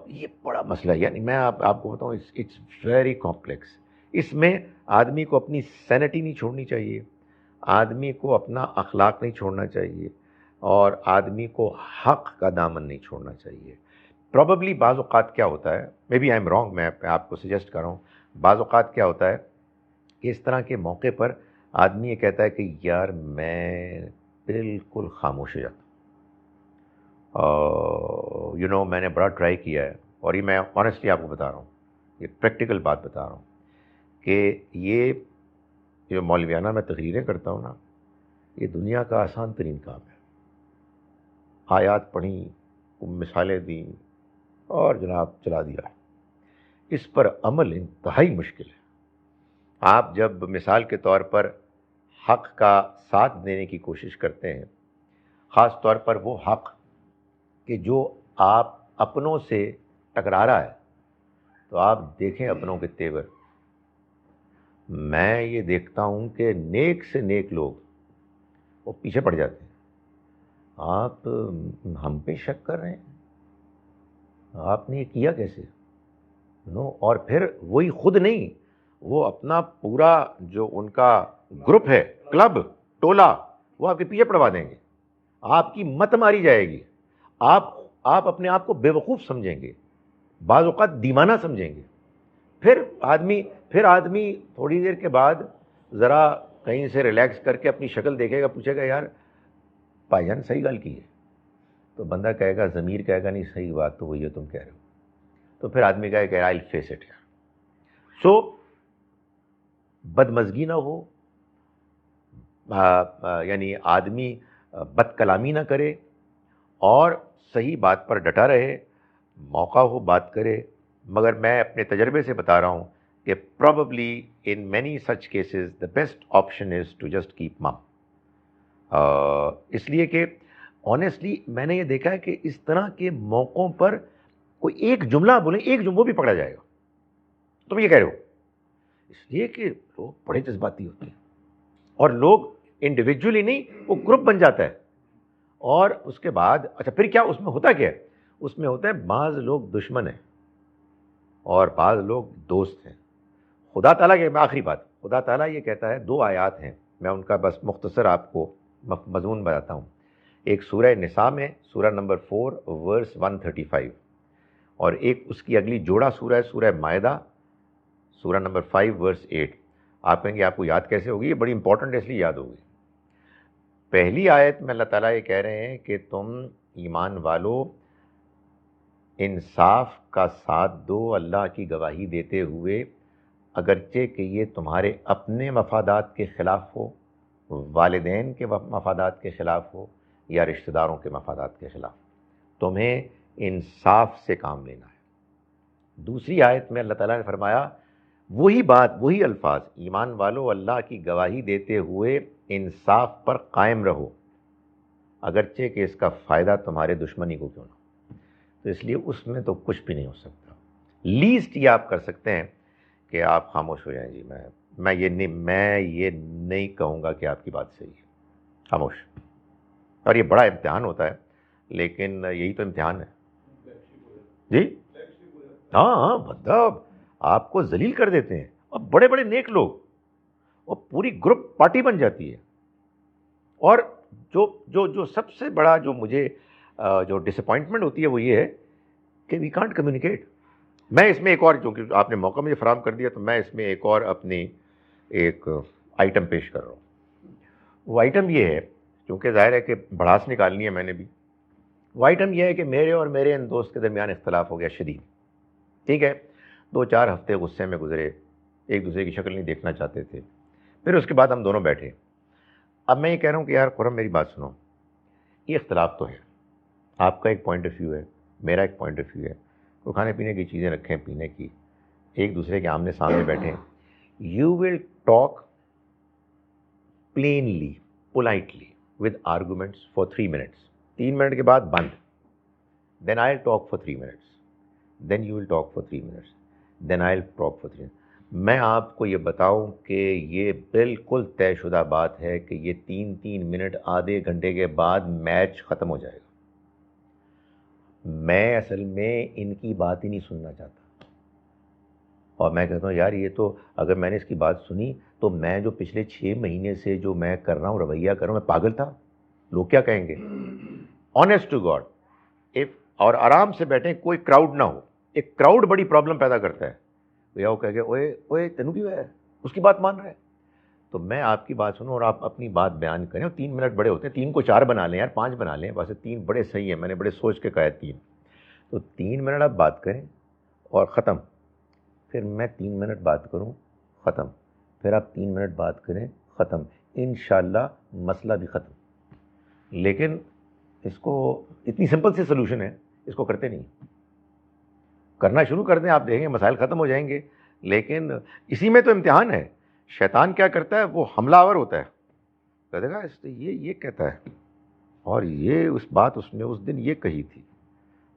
یہ بڑا مسئلہ ہے، یعنی میں آپ کو بتاؤں، اٹس ویری کمپلیکس۔ اس میں آدمی کو اپنی سینٹی نہیں چھوڑنی چاہیے، آدمی کو اپنا اخلاق نہیں چھوڑنا چاہیے، اور آدمی کو حق کا دامن نہیں چھوڑنا چاہیے۔ پروبیبلی بعض اوقات کیا ہوتا ہے، maybe I am wrong, میں آپ کو سجیسٹ کر رہا ہوں، بعض اوقات کیا ہوتا ہے کہ اس طرح کے موقع پر آدمی یہ کہتا ہے کہ یار میں بالکل خاموش ہو جاتا ہوں، میں نے بڑا ٹرائی کیا ہے، اور یہ میں آنیسٹلی آپ کو بتا رہا ہوں، یہ پریکٹیکل بات بتا رہا ہوں، کہ یہ جو مولویانہ میں تقریریں کرتا ہوں نا، یہ دنیا کا آسان ترین کام ہے۔ آیات پڑھیں، مثالیں دیں، اور جناب چلا دیا۔ اس پر عمل انتہائی مشکل ہے۔ آپ جب مثال کے طور پر حق کا ساتھ دینے کی کوشش کرتے ہیں، خاص طور پر وہ حق کہ جو آپ اپنوں سے ٹکرا رہا ہے، تو آپ دیکھیں اپنوں کے تیور۔ میں یہ دیکھتا ہوں کہ نیک سے نیک لوگ وہ پیچھے پڑ جاتے ہیں۔ آپ ہم پہ شک کر رہے ہیں، آپ نے یہ کیا کیسے؟ اور پھر وہی خود نہیں، وہ اپنا پورا جو ان کا گروپ ہے، کلب، ٹولہ، وہ آپ کے پیچھے پڑوا دیں گے، آپ کی مت ماری جائے گی، آپ اپنے آپ کو بے وقوف سمجھیں گے، بعض اوقات دیوانہ سمجھیں گے۔ پھر آدمی تھوڑی دیر کے بعد ذرا کہیں سے ریلیکس کر کے اپنی شکل دیکھے گا، پوچھے گا یار بھائی جان صحیح گل کی ہے؟ تو بندہ کہے گا، ضمیر کہے گا نہیں صحیح بات تو وہی ہے تم کہہ رہے ہو۔ تو پھر آدمی کہے کہ آئی فیس اٹ۔ سو بدمزگی نہ ہو، یعنی آدمی بد کلامی نہ کرے، اور صحیح بات پر ڈٹا رہے، موقع ہو بات کرے۔ مگر میں اپنے تجربے سے بتا رہا ہوں کہ probably in many such cases the best option is to just keep mum۔ اس لیے کہ honestly میں نے یہ دیکھا ہے کہ اس طرح کے موقعوں پر کوئی ایک جملہ بولیں، ایک جملہ بھی پکڑا جائے گا، تم یہ کہہ رہے ہو، اس لیے کہ لوگ بڑے جذباتی ہوتے ہیں، اور لوگ انڈیویجولی نہیں، وہ گروپ بن جاتا ہے۔ اور اس کے بعد اچھا پھر کیا اس میں ہوتا کیا ہے؟ اس میں ہوتا ہے بعض لوگ دشمن ہیں اور بعض لوگ دوست ہیں۔ خدا تعالیٰ کے آخری بات، خدا تعالیٰ یہ کہتا ہے، 2 آیات ہیں، میں ان کا بس مختصر آپ کو مضمون بتاتا ہوں. ایک سورہ نساء میں سورہ نمبر 4 ورس 135، اور ایک اس کی اگلی جوڑا سورہ ہے سورہ مائدہ سورہ نمبر 5 ورس 8. آپ کہیں گے آپ کو یاد کیسے ہوگی؟ یہ بڑی امپورٹنٹ ہے اس لیے یاد ہوگی. پہلی آیت میں اللہ تعالیٰ یہ کہہ رہے ہیں کہ تم ایمان والو انصاف کا ساتھ دو اللہ کی گواہی دیتے ہوئے، اگرچہ کہ یہ تمہارے اپنے مفادات کے خلاف ہو، والدین کے مفادات کے خلاف ہو، یا رشتہ داروں کے مفادات کے خلاف، تمہیں انصاف سے کام لینا ہے. دوسری آیت میں اللہ تعالیٰ نے فرمایا وہی بات، وہی الفاظ، ایمان والو اللہ کی گواہی دیتے ہوئے انصاف پر قائم رہو، اگرچہ کہ اس کا فائدہ تمہارے دشمنی کو کیوں نہ ہو. تو اس لیے اس میں تو کچھ بھی نہیں ہو سکتا. لیسٹ یہ آپ کر سکتے ہیں کہ آپ خاموش ہو جائیں. جی میں یہ نہیں کہوں گا کہ آپ کی بات صحیح ہے، خاموش. اور یہ بڑا امتحان ہوتا ہے، لیکن یہی تو امتحان ہے. جی ہاں مطلب آپ کو ذلیل کر دیتے ہیں، اور بڑے بڑے نیک لوگ، اور پوری گروپ پارٹی بن جاتی ہے. اور جو سب سے بڑا جو مجھے جو ڈس اپوائنٹمنٹ ہوتی ہے وہ یہ ہے کہ وی کانٹ کمیونیکیٹ. میں اس میں ایک اور، چونکہ آپ نے موقع مجھے فراہم کر دیا، تو میں اس میں ایک اور اپنی ایک آئٹم پیش کر رہا ہوں. وہ آئٹم یہ ہے، چونکہ ظاہر ہے کہ بڑھاس نکالنی ہے میں نے بھی. وہ آئٹم یہ ہے کہ میرے اور میرے ان دوست کے درمیان اختلاف ہو گیا شدید. ٹھیک ہے، 2-4 ہفتے غصے میں گزرے، ایک دوسرے کی شکل نہیں دیکھنا چاہتے تھے. پھر اس کے بعد ہم دونوں بیٹھے. اب میں یہ کہہ رہا ہوں کہ یار خرم میری بات سنو، یہ اختلاف تو ہے، آپ کا ایک پوائنٹ آف ویو ہے، میرا ایک پوائنٹ آف ویو ہے. وہ کھانے پینے کی چیزیں رکھیں، پینے کی، ایک دوسرے کے آمنے سامنے بیٹھیں. You will talk plainly, politely, with arguments for 3 minutes. 3 minute کے بعد بند. Then I will talk for 3 minutes. Then you will talk for 3 minutes. Then I will talk for 3 minutes. میں آپ کو یہ بتاؤں کہ یہ بالکل طے شدہ بات ہے کہ یہ 3 منٹ، آدھے گھنٹے کے بعد میچ ختم ہو جائے گا. میں اصل میں ان کی بات ہی نہیں سننا چاہتا. اور میں کہتا ہوں یار یہ تو اگر میں نے اس کی بات سنی تو میں جو پچھلے 6 مہینے سے جو میں کر رہا ہوں، رویہ کر رہا ہوں، میں پاگل تھا. لوگ کیا کہیں گے؟ Honest to God. اور آرام سے بیٹھیں، کوئی کراؤڈ نہ ہو. ایک کراؤڈ بڑی پرابلم پیدا کرتا ہے. بھیا وہ کہہ گئے اوے تینوں کی ہے، اس کی بات مان رہا ہے. تو میں آپ کی بات سنوں اور آپ اپنی بات بیان کریں. اور 3 منٹ بڑے ہوتے ہیں، 3 کو 4 بنا لیں یار، 5 بنا لیں. ویسے 3 بڑے صحیح ہیں، میں نے بڑے سوچ کے کہا ہے 3. تو 3 منٹ آپ بات کریں اور ختم. پھر میں 3 منٹ بات کروں، ختم. پھر آپ 3 منٹ بات کریں، ختم. انشاءاللہ مسئلہ بھی ختم. لیکن اس کو اتنی سمپل سی سلوشن ہے، اس کو کرتے نہیں. کرنا شروع کر دیں، آپ دیکھیں گے مسائل ختم ہو جائیں گے. لیکن اسی میں تو امتحان ہے. شیطان کیا کرتا ہے؟ وہ حملہ آور ہوتا ہے. کہتے گا یہ کہتا ہے، اور یہ اس بات اس نے اس دن یہ کہی تھی،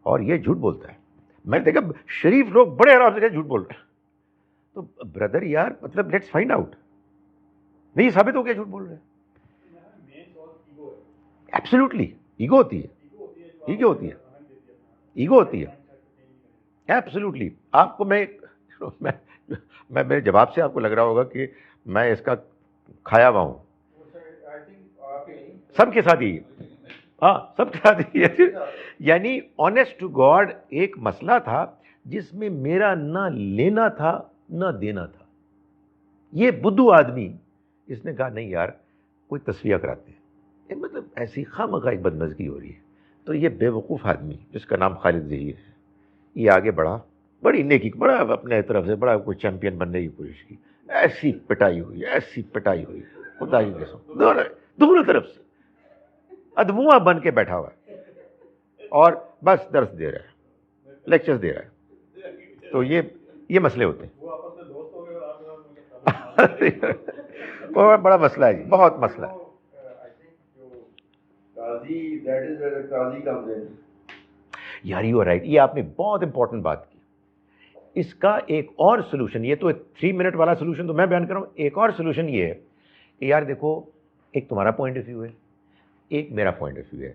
اور یہ جھوٹ بولتا ہے. میں نے دیکھا شریف لوگ بڑے آرام سے جھوٹ بول رہے ہیں. تو بردر یار مطلب لیٹس فائنڈ آؤٹ. نہیں ثابت ہو گیا جھوٹ بول رہے ہیں. ایبسلیوٹلی ایگو ہوتی ہے، ایگو ہوتی ہے، ایگو ہوتی ہے. ایبسلیوٹلی. آپ کو میں میرے جواب سے آپ کو لگ رہا ہوگا کہ میں اس کا کھایا ہوا ہوں. سب کے ساتھ ہی، ہاں سب کے ساتھ ہی. یعنی آنیسٹ ٹو گاڈ ایک مسئلہ تھا جس میں میرا نہ لینا تھا نہ دینا تھا. یہ بدھو آدمی، اس نے کہا نہیں یار کوئی تصفیہ کراتے ہیں. مطلب ایسی خواہ ایک بدمزگی ہو رہی ہے. تو یہ بے وقوف آدمی جس کا نام خالد ظہیر ہے، یہ آگے بڑھا، بڑی نیکی، بڑا اپنے طرف سے بڑا کوئی چیمپئن بننے کی کوشش کی. ایسی پٹائی ہوئی، ایسی پٹائی ہوئی، خدا کی قسم، دونوں طرف سے ادموا بن کے بیٹھا ہوا ہے، اور بس درس دے رہا ہے، لیکچر دے رہا ہے. تو یہ مسئلے ہوتے ہیں. بہت بڑا مسئلہ ہے جی، بہت مسئلہ ہے. یار یو آر رائٹ. یہ آپ نے بہت امپورٹنٹ بات کی. اس کا ایک اور سلوشن، یہ تو 3 منٹ والا سلوشن تو میں بیان کر رہا ہوں. ایک اور سلوشن یہ ہے کہ یار دیکھو، ایک تمہارا پوائنٹ آف ویو ہے، ایک میرا پوائنٹ آف ویو ہے.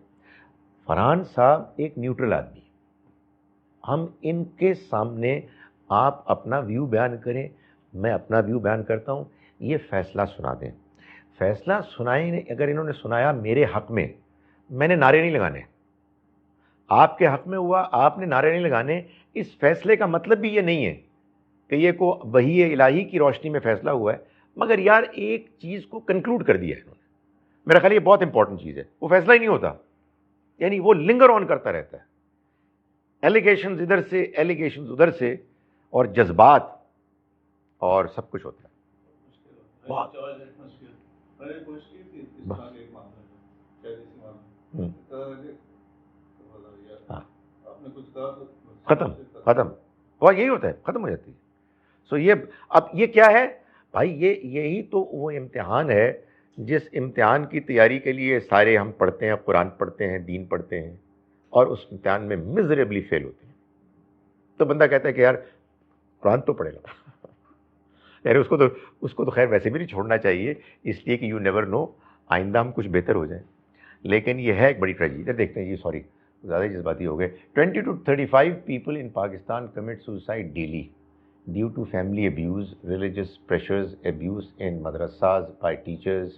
فرحان صاحب ایک نیوٹرل آدمی، ہم ان کے سامنے آپ اپنا ویو بیان کریں، میں اپنا ویو بیان کرتا ہوں. یہ فیصلہ سنا دیں. فیصلہ سنائیں. اگر انہوں نے سنایا میرے حق میں نے نعرے نہیں لگانے. آپ کے حق میں ہوا, آپ نے نعرے نہیں لگانے. اس فیصلے کا مطلب بھی یہ نہیں ہے کہ یہ کو وحی الہی کی روشنی میں فیصلہ ہوا ہے, مگر یار ایک چیز کو کنکلوڈ کر دیا ہے انہوں نے. میرا خیال یہ بہت امپورٹنٹ چیز ہے. وہ فیصلہ ہی نہیں ہوتا, یعنی وہ لنگر آن کرتا رہتا ہے, ایلیگیشنز ادھر سے ایلیگیشنز ادھر سے, اور جذبات اور سب کچھ ہوتا ہے. بہت ختم ختم اور یہی ہوتا ہے, ختم ہو جاتی ہے. سو یہ اب یہ کیا ہے بھائی, یہی تو وہ امتحان ہے جس امتحان کی تیاری کے لیے سارے ہم پڑھتے ہیں, قرآن پڑھتے ہیں, دین پڑھتے ہیں, اور اس امتحان میں مزریبلی فیل ہوتے ہیں. تو بندہ کہتا ہے کہ یار قرآن تو پڑھے گا یار اس کو تو خیر ویسے بھی نہیں چھوڑنا چاہیے, اس لیے کہ یو نیور نو, آئندہ ہم کچھ بہتر ہو جائیں. لیکن یہ ہے ایک بڑی ٹریجڈی. دیکھتے ہیں, یہ سوری زیادہ جذباتی ہو گئے. 20 to 35 people in Pakistan commit suicide daily due to family abuse, religious pressures, abuse in madrasas by teachers,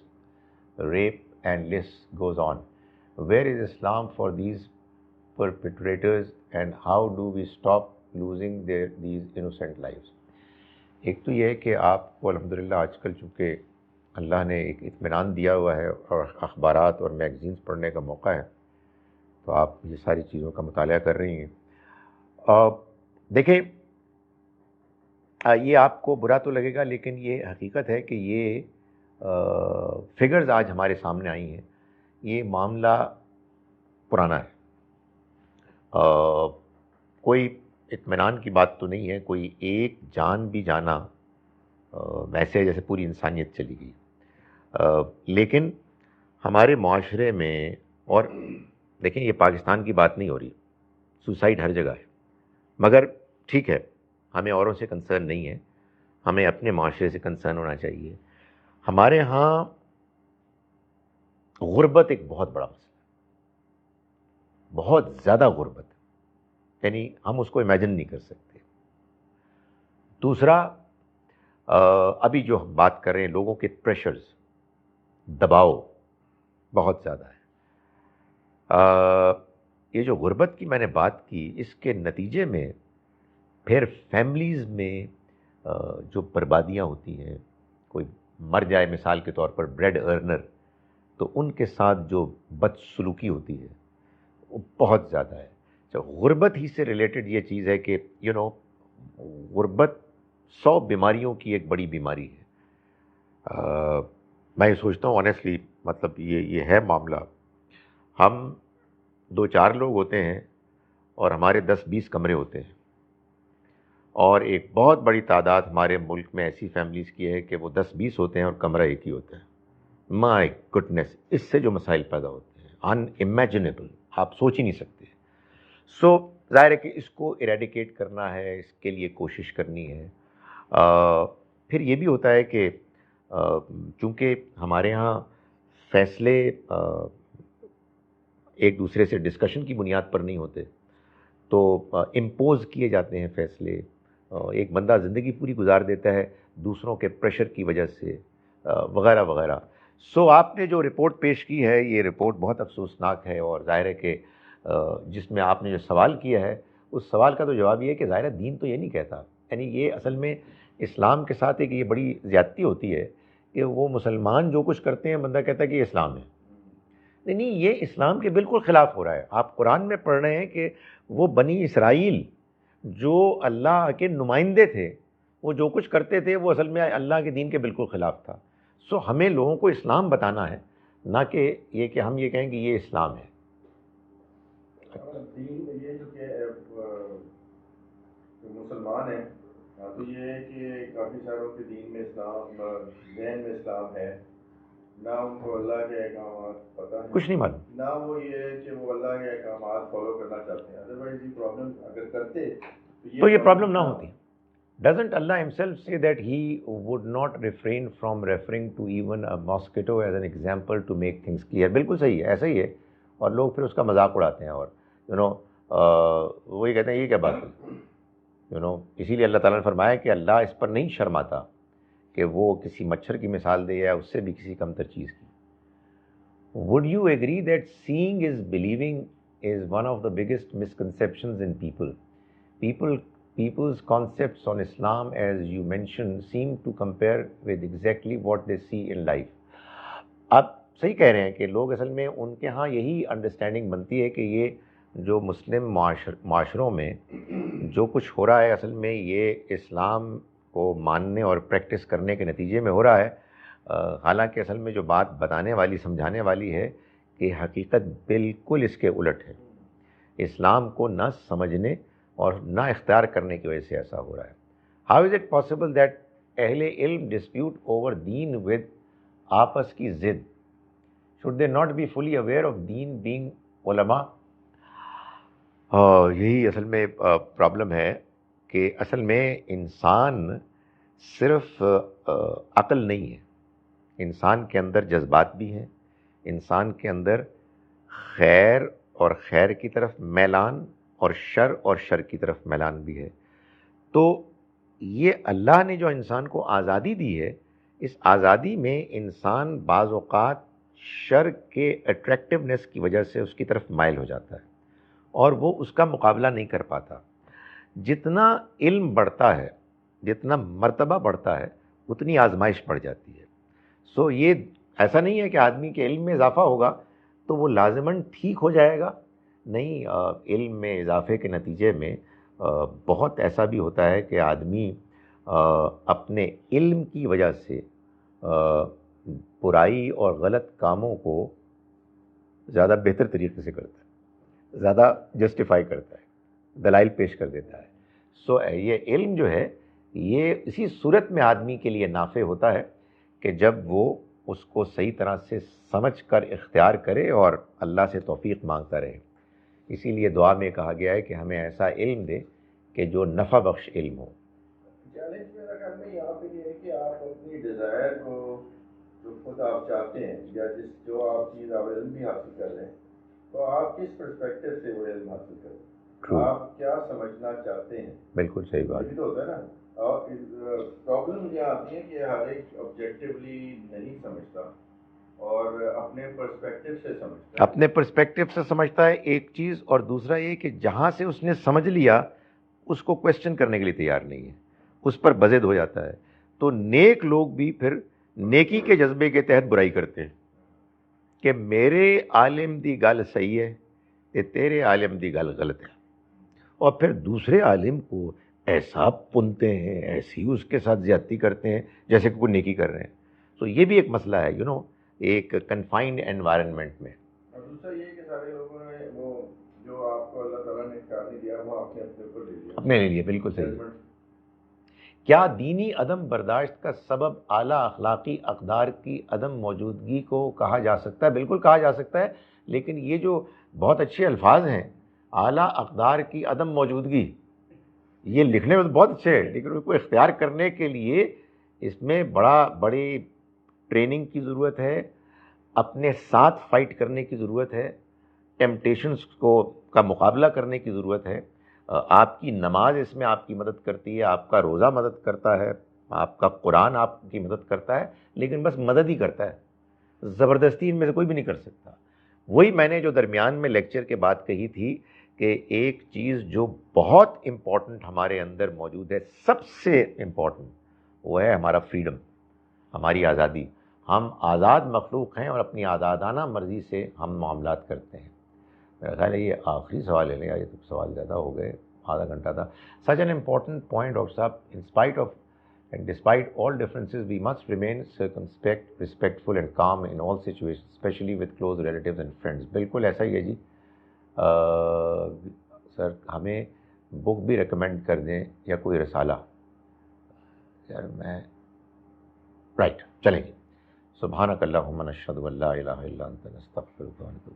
rape, and list goes on. Where is Islam for these perpetrators, and how do we stop losing these innocent lives? ایک تو یہ ہے کہ آپ کو الحمدللہ آج کل چونکہ اللہ نے ایک اطمینان دیا ہوا ہے اور اخبارات اور میگزینس پڑھنے کا موقع ہے, تو آپ یہ ساری چیزوں کا مطالعہ کر رہی ہیں. دیکھیں, یہ آپ کو برا تو لگے گا, لیکن یہ حقیقت ہے کہ یہ فگرز آج ہمارے سامنے آئی ہیں. یہ معاملہ پرانا ہے, کوئی اطمینان کی بات تو نہیں ہے. کوئی ایک جان بھی جانا ویسے جیسے پوری انسانیت چلی گئی. لیکن ہمارے معاشرے میں, اور دیکھیں یہ پاکستان کی بات نہیں ہو رہی, سوسائڈ ہر جگہ ہے, مگر ٹھیک ہے, ہمیں اوروں سے کنسرن نہیں ہے, ہمیں اپنے معاشرے سے کنسرن ہونا چاہیے. ہمارے ہاں غربت ایک بہت بڑا مسئلہ ہے, بہت زیادہ غربت, یعنی ہم اس کو امیجن نہیں کر سکتے. دوسرا, ابھی جو ہم بات کر رہے ہیں لوگوں کے پریشرز, دباؤ بہت زیادہ ہے. یہ جو غربت کی میں نے بات کی, اس کے نتیجے میں پھر فیملیز میں جو بربادیاں ہوتی ہیں, کوئی مر جائے مثال کے طور پر بریڈ ارنر, تو ان کے ساتھ جو بدسلوکی ہوتی ہے وہ بہت زیادہ ہے. غربت ہی سے ریلیٹڈ یہ چیز ہے کہ غربت 100 بیماریوں کی ایک بڑی بیماری ہے. میں یہ سوچتا ہوں آنیسٹلی, مطلب یہ ہے معاملہ. ہم 2-4 لوگ ہوتے ہیں اور ہمارے 10-20 کمرے ہوتے ہیں, اور ایک بہت بڑی تعداد ہمارے ملک میں ایسی فیملیز کی ہے کہ وہ 10-20 ہوتے ہیں اور کمرہ ایک ہی ہوتا ہے. مائی گڈنس, اس سے جو مسائل پیدا ہوتے ہیں ان امیجنیبل, آپ سوچ ہی نہیں سکتے. سو ظاہر ہے کہ اس کو ایریڈیکیٹ کرنا ہے, اس کے لیے کوشش کرنی ہے. پھر یہ بھی ہوتا ہے کہ چونکہ ہمارے ہاں فیصلے ایک دوسرے سے ڈسکشن کی بنیاد پر نہیں ہوتے, تو امپوز کیے جاتے ہیں فیصلے. ایک بندہ زندگی پوری گزار دیتا ہے دوسروں کے پریشر کی وجہ سے, وغیرہ وغیرہ. سو آپ نے جو رپورٹ پیش کی ہے, یہ رپورٹ بہت افسوسناک ہے, اور ظاہر ہے کہ جس میں آپ نے جو سوال کیا ہے, اس سوال کا تو جواب یہ ہے کہ ظاہر ہے دین تو یہ نہیں کہتا. یعنی یہ اصل میں اسلام کے ساتھ ایک یہ بڑی زیادتی ہوتی ہے کہ وہ مسلمان جو کچھ کرتے ہیں بندہ کہتا ہے کہ یہ اسلام ہے. نہیں, یہ اسلام کے بالکل خلاف ہو رہا ہے. آپ قرآن میں پڑھ رہے ہیں کہ وہ بنی اسرائیل جو اللہ کے نمائندے تھے, وہ جو کچھ کرتے تھے وہ اصل میں اللہ کے دین کے بالکل خلاف تھا. سو ہمیں لوگوں کو اسلام بتانا ہے, نہ کہ یہ کہ ہم یہ کہیں کہ یہ اسلام ہے. دین یہ جو کہ مسلمان ہیں, تو یہ ہے کہ کافی ساروں کے دین میں اسلام, ذہن میں اسلام ہے, نہ ان کو اللہ کے احکامات پتہ ہیں, کچھ نہیں معلوم, نہ وہ یہ ہے کہ وہ اللہ کے احکامات فالو کرنا چاہتے ہیں. ادروائز یہ پرابلم اگر کرتے تو یہ پرابلم نہ ہوتی. Doesn't Allah himself say that he would not refrain from referring to even a mosquito as an example to make things clear? بالکل صحیح ہے, ایسا ہی ہے. اور لوگ پھر اس کا مذاق اڑاتے ہیں, اور وہی کہتے ہیں یہ کیا بات ہے. اسی لیے اللہ تعالیٰ نے فرمایا کہ اللہ اس پر نہیں شرماتا کہ وہ کسی مچھر کی مثال دے یا اس سے بھی کسی کمتر چیز کی. Would you agree that seeing is believing is one of the biggest misconceptions in people? People's concepts on Islam, as you mentioned, seem to compare with exactly what they see in life. آپ صحیح کہہ رہے ہیں کہ لوگ اصل میں ان کے ہاں یہی انڈرسٹینڈنگ بنتی ہے کہ یہ جو مسلم معاشروں میں جو کچھ ہو رہا ہے اصل میں یہ اسلام کو ماننے اور پریکٹس کرنے کے نتیجے میں ہو رہا ہے. حالانکہ اصل میں جو بات بتانے والی سمجھانے والی ہے کہ حقیقت بالکل اس کے الٹ ہے. اسلام کو نہ سمجھنے اور نہ اختیار کرنے کی وجہ سے ایسا ہو رہا ہے. How is it possible that اہل علم ڈسپیوٹ اوور دین ود آپس کی ضد؟ Should they not be fully aware of them being علماء؟ یہی اصل میں پرابلم ہے کہ اصل میں انسان صرف عقل نہیں ہے، انسان کے اندر جذبات بھی ہیں، انسان کے اندر خیر اور خیر کی طرف میلان اور شر کی طرف میلان بھی ہے. تو یہ اللہ نے جو انسان کو آزادی دی ہے، اس آزادی میں انسان بعض اوقات شر کے اٹریکٹیونیس کی وجہ سے اس کی طرف مائل ہو جاتا ہے اور وہ اس کا مقابلہ نہیں کر پاتا. جتنا علم بڑھتا ہے، جتنا مرتبہ بڑھتا ہے، اتنی آزمائش بڑھ جاتی ہے. سو یہ ایسا نہیں ہے کہ آدمی کے علم میں اضافہ ہوگا تو وہ لازماً ٹھیک ہو جائے گا. نہیں، علم میں اضافے کے نتیجے میں بہت ایسا بھی ہوتا ہے کہ آدمی اپنے علم کی وجہ سے برائی اور غلط کاموں کو زیادہ بہتر طریقے سے کرتا ہے، زیادہ جسٹیفائی کرتا ہے، دلائل پیش کر دیتا ہے. سو یہ علم جو ہے یہ اسی صورت میں آدمی کے لیے نافع ہوتا ہے کہ جب وہ اس کو صحیح طرح سے سمجھ کر اختیار کرے اور اللہ سے توفیق مانگتا رہے. اسی لیے دعا میں کہا گیا ہے کہ ہمیں ایسا علم دے کہ جو نفع بخش علم ہو. چیلنج میرا خیال میں یہاں پہ یہ ہے کہ آپ اپنی ڈیزائر کو جو خود آپ چاہتے ہیں یا جو آپ چیز آپ علم بھی حاصل کر رہے ہیں تو آپ کس پرسپیکٹو سے وہ علم حاصل کریں، آپ کیا سمجھنا چاہتے ہیں. بالکل صحیح بات. یہ بھی تو ہوتا ہے نا. اور پرابلم یہ آتی ہے کہ ہر ایک آبجیکٹیولی نہیں سمجھتا اور اپنے پرسپیکٹو سے سمجھتا ہے. اپنے پرسپیکٹو سے سمجھتا ہے ایک چیز، اور دوسرا یہ کہ جہاں سے اس نے سمجھ لیا اس کو کویسچن کرنے کے لیے تیار نہیں ہے، اس پر بضد ہو جاتا ہے. تو نیک لوگ بھی پھر نیکی کے جذبے کے تحت برائی کرتے ہیں کہ میرے عالم دی گل صحیح ہے کہ تیرے عالم دی گل غلط ہے، اور پھر دوسرے عالم کو ایسا پنتے ہیں، ایسی اس کے ساتھ زیادتی کرتے ہیں جیسے کہ کوئی نیکی کر رہے ہیں. تو یہ بھی ایک مسئلہ ہے ایک کنفائنڈ انوائرنمنٹ میں. اور دوسرا یہ کہ سارے لوگوں نے وہ جو آپ کو اللہ تعالیٰ نے اختیار نہیں دیا وہ آپ نے اپنے اوپر لے لیا، اپنے لے لیے. بالکل صحیح. کیا دینی عدم برداشت کا سبب اعلیٰ اخلاقی اقدار کی عدم موجودگی کو کہا جا سکتا ہے؟ بالکل کہا جا سکتا ہے، لیکن یہ جو بہت اچھے الفاظ ہیں اعلیٰ اقدار کی عدم موجودگی، یہ لکھنے میں تو بہت اچھے ہیں، لیکن ان کو اختیار کرنے کے لیے اس میں بڑی ٹریننگ کی ضرورت ہے، اپنے ساتھ فائٹ کرنے کی ضرورت ہے، ٹیمپٹیشنز کا مقابلہ کرنے کی ضرورت ہے. آپ کی نماز اس میں آپ کی مدد کرتی ہے، آپ کا روزہ مدد کرتا ہے، آپ کا قرآن آپ کی مدد کرتا ہے، لیکن بس مدد ہی کرتا ہے، زبردستی ان میں سے کوئی بھی نہیں کر سکتا. وہی میں نے جو درمیان میں لیکچر کے بعد کہی تھی کہ ایک چیز جو بہت امپورٹنٹ ہمارے اندر موجود ہے، سب سے امپورٹنٹ، وہ ہے ہمارا فریڈم، ہماری آزادی. ہم آزاد مخلوق ہیں اور اپنی آزادانہ مرضی سے ہم معاملات کرتے ہیں. میرا خیال ہے یہ آخری سوال لے لیں، یہ تو سوال زیادہ ہو گئے، آدھا گھنٹہ تھا. Such an important point doctor صاحب. In spite of and despite all differences we must remain circumspect, respectful and calm in all situation, especially with close relatives and friends. بالکل ایسا ہی ہے جی. سر ہمیں بک بھی ریکمینڈ کر دیں یا کوئی رسالہ. یار میں رائٹ چلیں گے. سبحانک اللہم نشہد ان لا الہ الا انت نستغفرک ونتوب